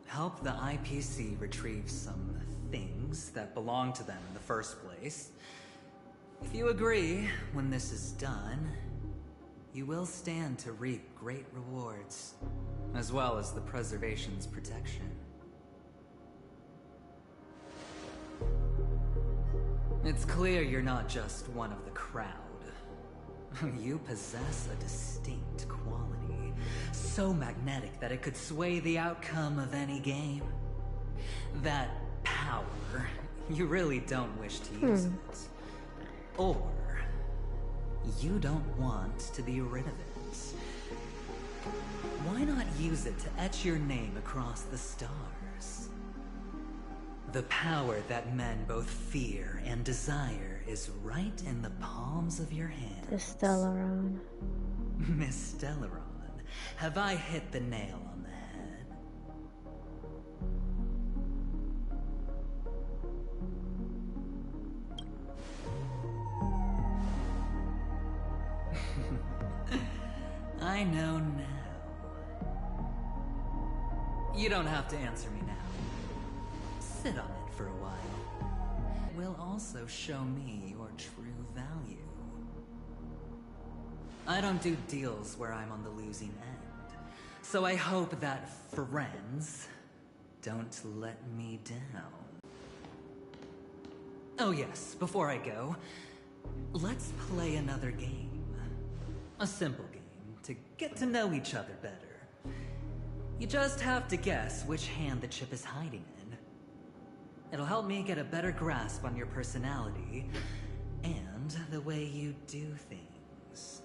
Help the IPC retrieve some things that belong to them in the first place. If you agree, when this is done, you will stand to reap great rewards, as well as the preservation's protection. It's clear you're not just one of the crowd. You possess a distinct quality, so magnetic that it could sway the outcome of any game. That power, you really don't wish to use it. Or, you don't want to be rid of it. Why not use it to etch your name across the stars? The power that men both fear and desire is right in the palms of your hands. Miss Stellaron. Miss Stellaron, have I hit the nail on the head? I know now. You don't have to answer me now. Sit on it for a while. It will also show me your true value. I don't do deals where I'm on the losing end, so I hope that friends don't let me down. Oh yes, before I go, let's play another game. A simple game to get to know each other better. You just have to guess which hand the chip is hiding in. It'll help me get a better grasp on your personality and the way you do things.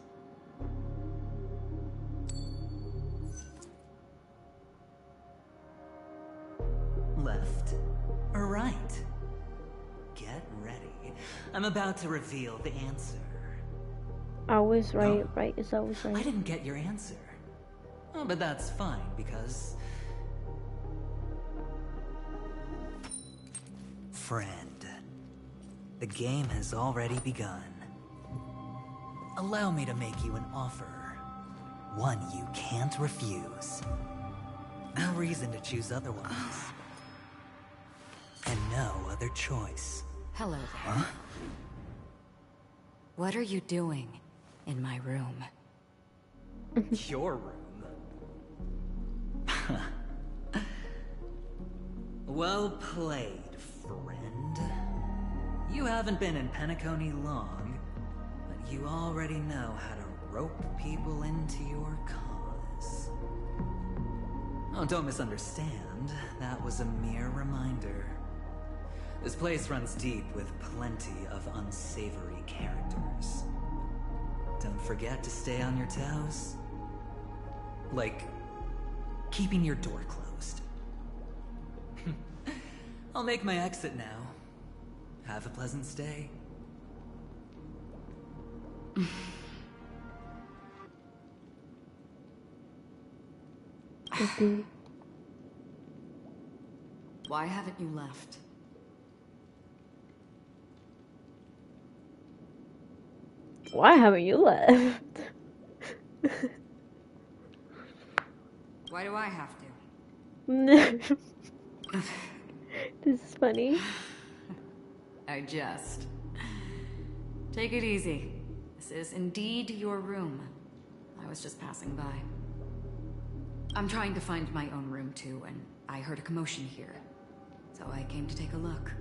Left or right? Get ready. I'm about to reveal the answer. Always right, right is always right. I didn't get your answer. Oh, but that's fine, because... Friend, the game has already begun. Allow me to make you an offer. One you can't refuse. No reason to choose otherwise. And no other choice. Hello there. Huh? What are you doing in my room? Your room? Well played, friend. You haven't been in Penacony long, but you already know how to rope people into your cause. Oh, don't misunderstand. That was a mere reminder. This place runs deep with plenty of unsavory characters. Don't forget to stay on your toes. Like, keeping your door closed. I'll make my exit now. Have a pleasant stay. Why haven't you left? Why haven't you left? Why do I have to? This is funny. I jest. Take it easy. This is indeed your room. I was just passing by. I'm trying to find my own room too, and I heard a commotion here. So I came to take a look.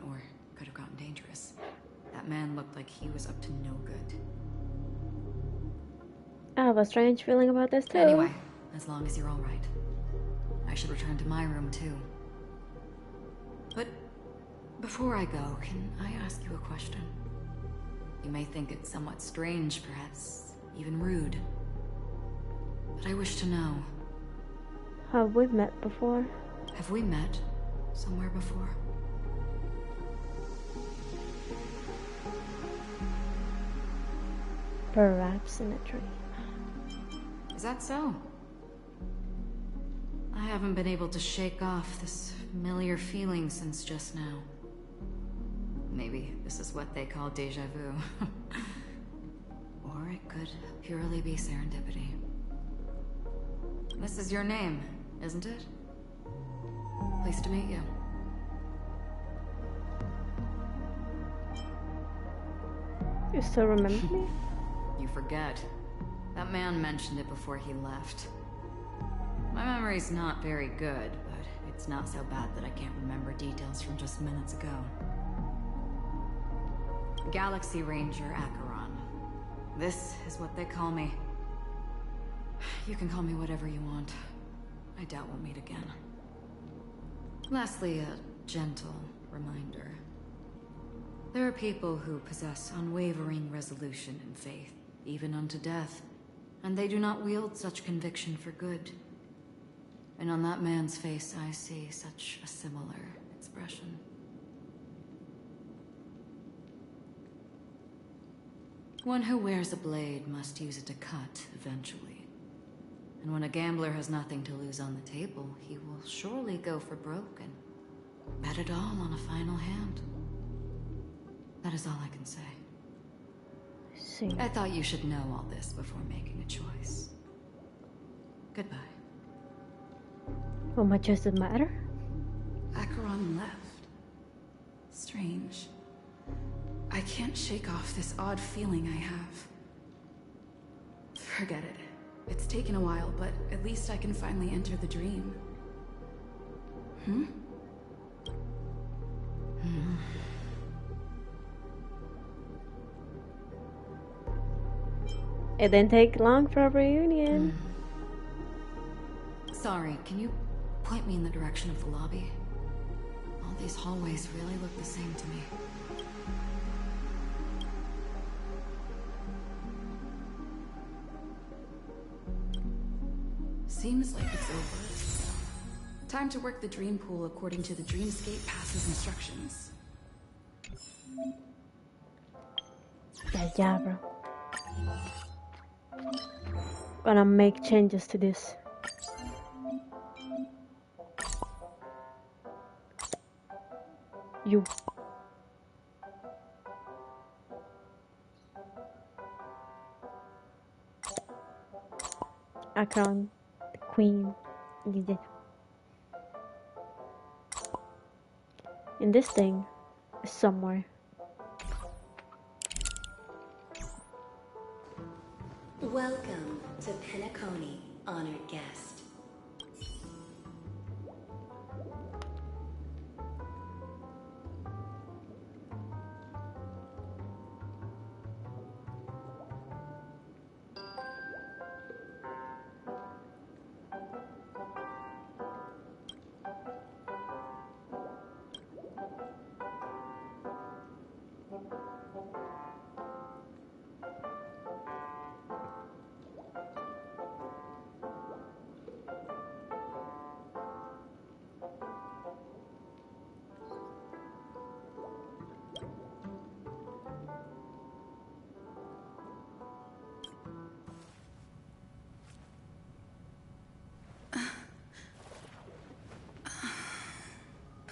Or could have gotten dangerous. That man looked like he was up to no good. I have a strange feeling about this too. Anyway, as long as you're alright. I should return to my room too. But before I go, can I ask you a question? You may think it somewhat strange, perhaps even rude. But I wish to know. Have we met before? Have we met somewhere before? Perhaps in a dream. Is that so? I haven't been able to shake off this familiar feeling since just now. Maybe this is what they call deja vu. Or it could purely be serendipity. This is your name, isn't it? Pleased to meet you. You still remember me? You forget. That man mentioned it before he left. My memory's not very good, but it's not so bad that I can't remember details from just minutes ago. Galaxy Ranger Acheron. This is what they call me. You can call me whatever you want. I doubt we'll meet again. Lastly, a gentle reminder. There are people who possess unwavering resolution and faith, even unto death, and they do not wield such conviction for good. And on that man's face I see such a similar expression. One who wears a blade must use it to cut eventually. And when a gambler has nothing to lose on the table, he will surely go for broke and bet it all on a final hand. That is all I can say. I thought you should know all this before making a choice. Goodbye. How much does it matter? Acheron left. Strange. I can't shake off this odd feeling I have. Forget it. It's taken a while, but at least I can finally enter the dream. It didn't take long for a reunion. Sorry, can you point me in the direction of the lobby? All these hallways really look the same to me. Seems like it's over. Time to work the dream pool according to the Dreamscape Pass's instructions. Yeah, bro. Gonna make changes to this. You. Acheron, the queen. In this thing is somewhere. Welcome to Penacony, honored guest.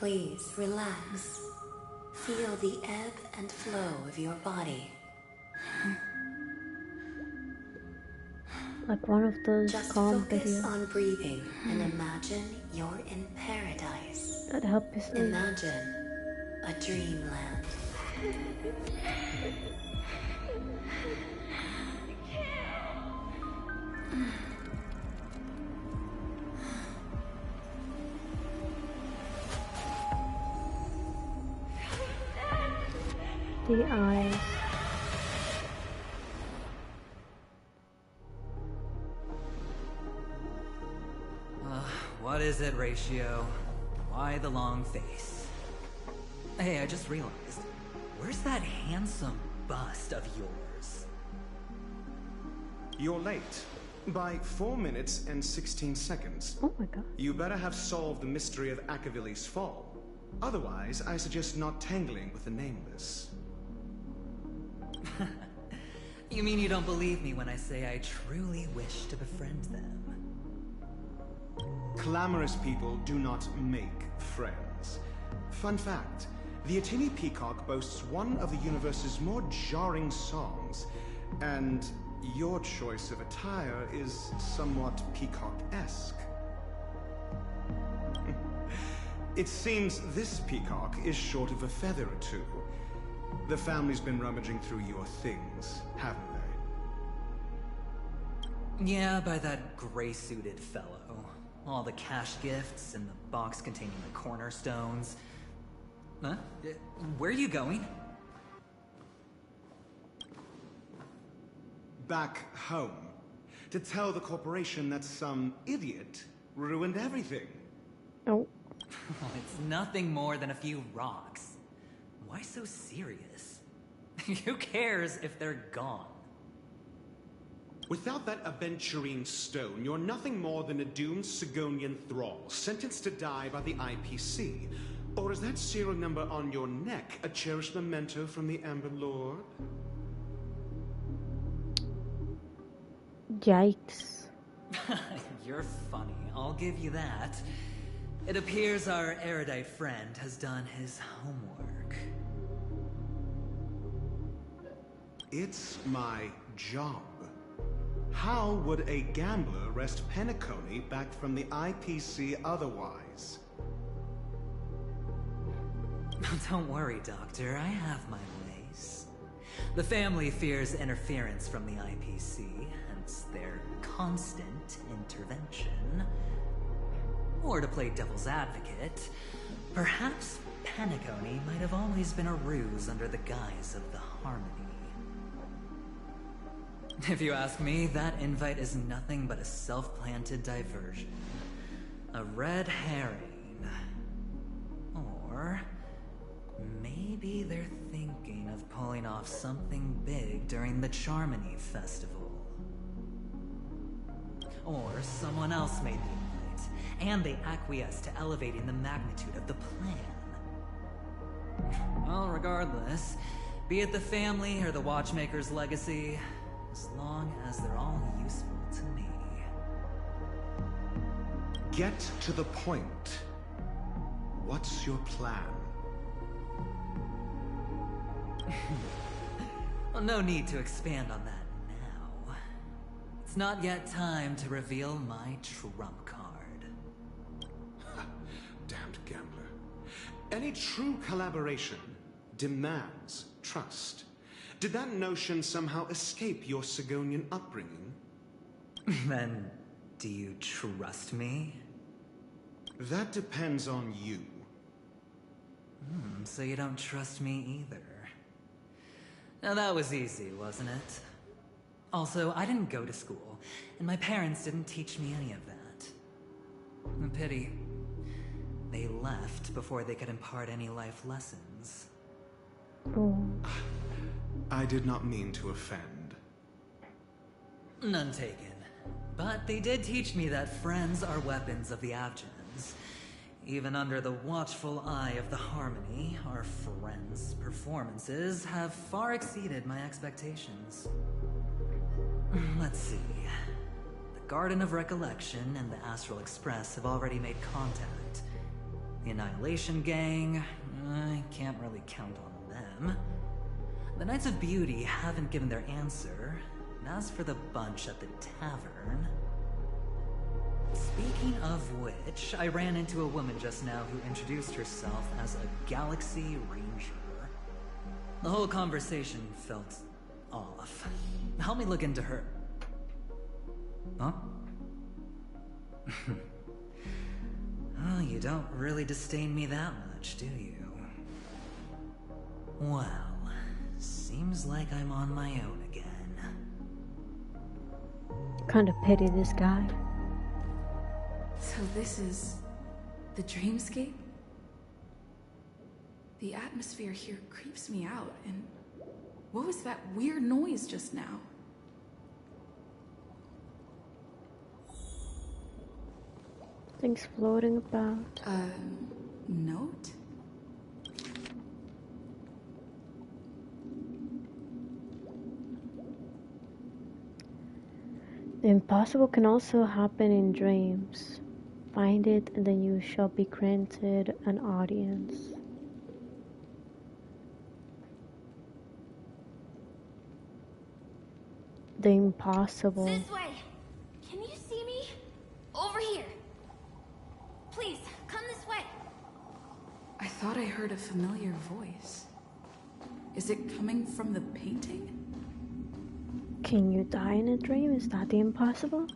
Please relax. Feel the ebb and flow of your body. Like one of those Just calm focus videos on breathing and imagine you're in paradise. that help you sleep. Imagine a dreamland. The eyes. What is it, Ratio? Why the long face? Hey, I just realized. Where's that handsome bust of yours? You're late. By 4 minutes and 16 seconds. Oh my god. You better have solved the mystery of Akavili's fall. Otherwise, I suggest not tangling with the nameless. You mean you don't believe me when I say I truly wish to befriend them? Clamorous people do not make friends. Fun fact, the Atini Peacock boasts one of the universe's more jarring songs, and your choice of attire is somewhat peacock-esque. It seems this peacock is short of a feather or two. The family's been rummaging through your things, haven't they? Yeah, by that gray-suited fellow. All the cash gifts and the box containing the cornerstones. Huh? Where are you going? Back home. To tell the corporation that some idiot ruined everything. Oh. It's nothing more than a few rocks. Why so serious? Who cares if they're gone? Without that aventurine stone, you're nothing more than a doomed Sigonian thrall, sentenced to die by the IPC. Or is that serial number on your neck a cherished memento from the Amber Lord? Yikes. You're funny, I'll give you that. It appears our erudite friend has done his homework. It's my job. How would a gambler wrest Penacony back from the IPC otherwise? Don't worry, Doctor. I have my ways. The family fears interference from the IPC, hence their constant intervention. Or to play devil's advocate, perhaps Penacony might have always been a ruse under the guise of the Harmony. If you ask me, that invite is nothing but a self-planted diversion. A red herring. Or maybe they're thinking of pulling off something big during the Charmony Festival. Or someone else made the invite, and they acquiesced to elevating the magnitude of the plan. Well, regardless, be it the family or the Watchmaker's legacy, as long as they're all useful to me. Get to the point. What's your plan? Well, no need to expand on that now. It's not yet time to reveal my trump card. Damned gambler. Any true collaboration demands trust. Did that notion somehow escape your Sigonian upbringing? Then, do you trust me? That depends on you. So you don't trust me either. Now that was easy, wasn't it? Also, I didn't go to school, and my parents didn't teach me any of that. A pity. They left before they could impart any life lessons. Oh. I did not mean to offend. None taken. But they did teach me that friends are weapons of the Avgens. Even under the watchful eye of the Harmony, our friends' performances have far exceeded my expectations. Let's see. The Garden of Recollection and the Astral Express have already made contact. The Annihilation Gang, I can't really count on them. The Knights of Beauty haven't given their answer. And as for the bunch at the tavern... Speaking of which, I ran into a woman just now who introduced herself as a Galaxy Ranger. The whole conversation felt off. Help me look into her. Huh? Oh, you don't really disdain me that much, do you? Well, seems like I'm on my own again. Kind of pity this guy. So this is the dreamscape? The atmosphere here creeps me out, and what was that weird noise just now? Things floating about. Note? The impossible can also happen in dreams. Find it and then you shall be granted an audience. The impossible. This way! Can you see me? Over here! Please, come this way! I thought I heard a familiar voice. Is it coming from the painting? Can you die in a dream? Is that the impossible?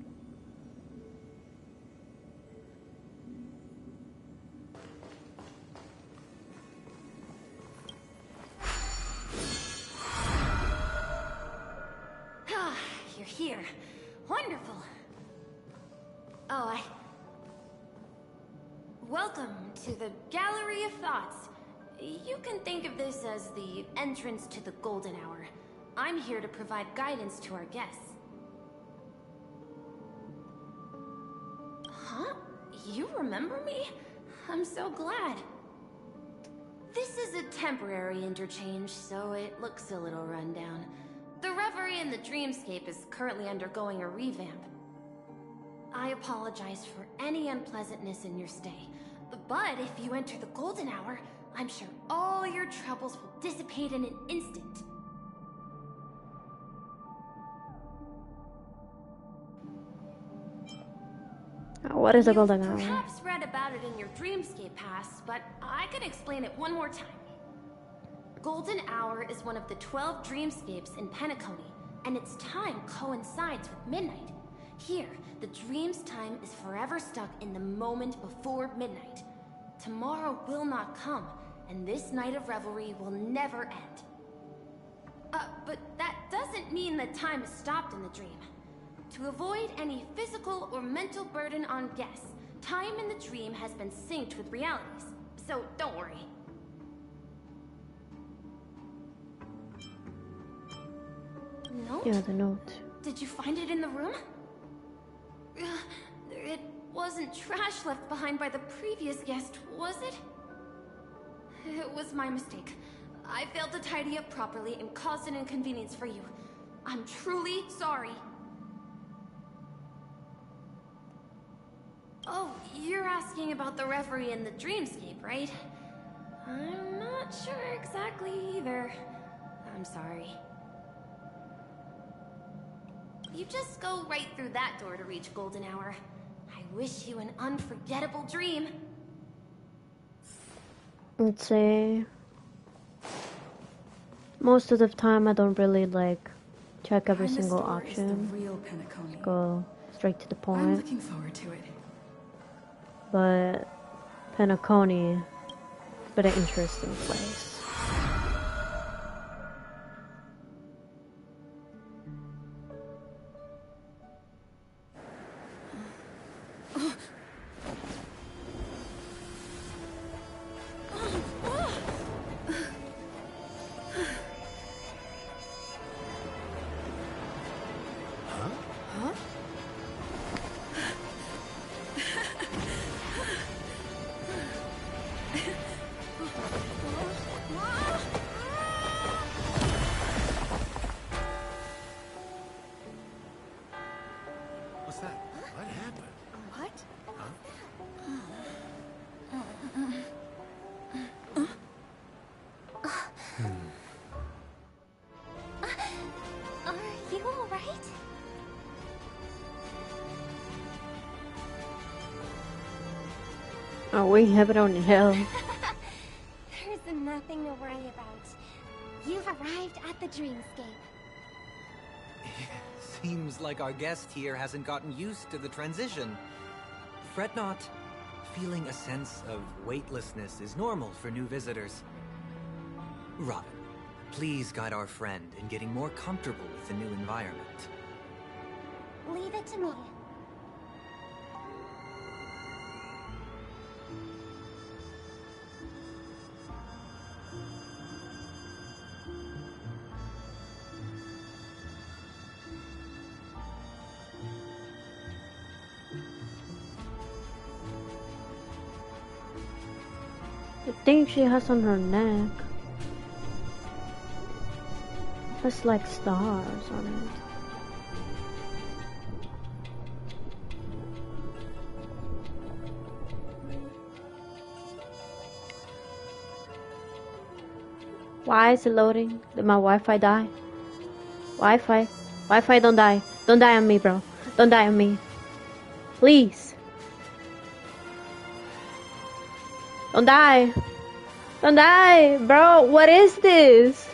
You're here. Wonderful. Oh, Welcome to the Gallery of Thoughts. You can think of this as the entrance to the Golden Hour. I'm here to provide guidance to our guests. Huh? You remember me? I'm so glad. This is a temporary interchange, so it looks a little rundown. The Reverie in the Dreamscape is currently undergoing a revamp. I apologize for any unpleasantness in your stay, but if you enter the Golden Hour, I'm sure all your troubles will dissipate in an instant. What is a Golden Hour? You've perhaps read about it in your Dreamscape past, but I can explain it one more time. Golden Hour is one of the 12 dreamscapes in Penacony, and its time coincides with midnight. Here, the dream's time is forever stuck in the moment before midnight. Tomorrow will not come, and this night of revelry will never end. But that doesn't mean that time is stopped in the dream. To avoid any physical or mental burden on guests, time in the dream has been synced with realities, so don't worry. Note? Yeah, the note. Did you find it in the room? It wasn't trash left behind by the previous guest, was it? It was my mistake. I failed to tidy up properly and caused an inconvenience for you. I'm truly sorry. Oh, you're asking about the Reverie in the Dreamscape, right? I'm not sure exactly either. I'm sorry. You just go right through that door to reach Golden Hour. I wish you an unforgettable dream. I'd say most of the time I don't really like check every single option. Just go straight to the point. I'm looking forward to it. But Penacony, but an interesting place. we have it on the hill. There's nothing to worry about. You've arrived at the dreamscape. Seems like our guest here hasn't gotten used to the transition. Fret not. Feeling a sense of weightlessness is normal for new visitors. Robin, please guide our friend in getting more comfortable with the new environment. Leave it to me. The thing she has on her neck has like stars on it. Why is it loading? Did my Wi-Fi die? Wi-Fi don't die. Don't die on me, bro. Don't die on me. Please. Don't die. Don't die, bro. What is this?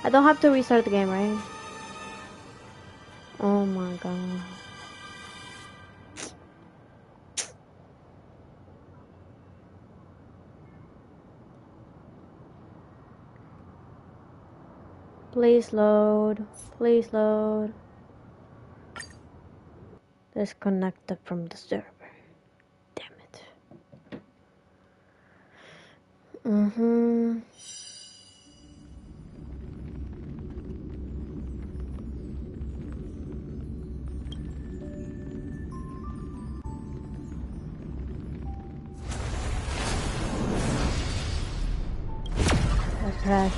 I don't have to restart the game, right? Oh my god. Please load. Please load. Disconnected from the server. Damn it. That's right.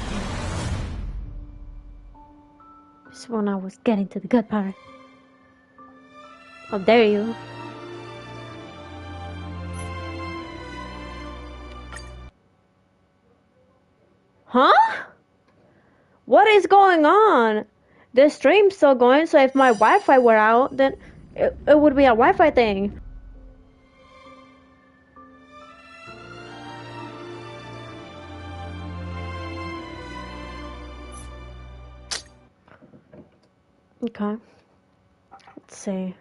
This is when I was getting to the good part. How dare you? Huh? What is going on? The stream's still going, so if my Wi-Fi were out, then it would be a Wi-Fi thing. Okay. Let's see.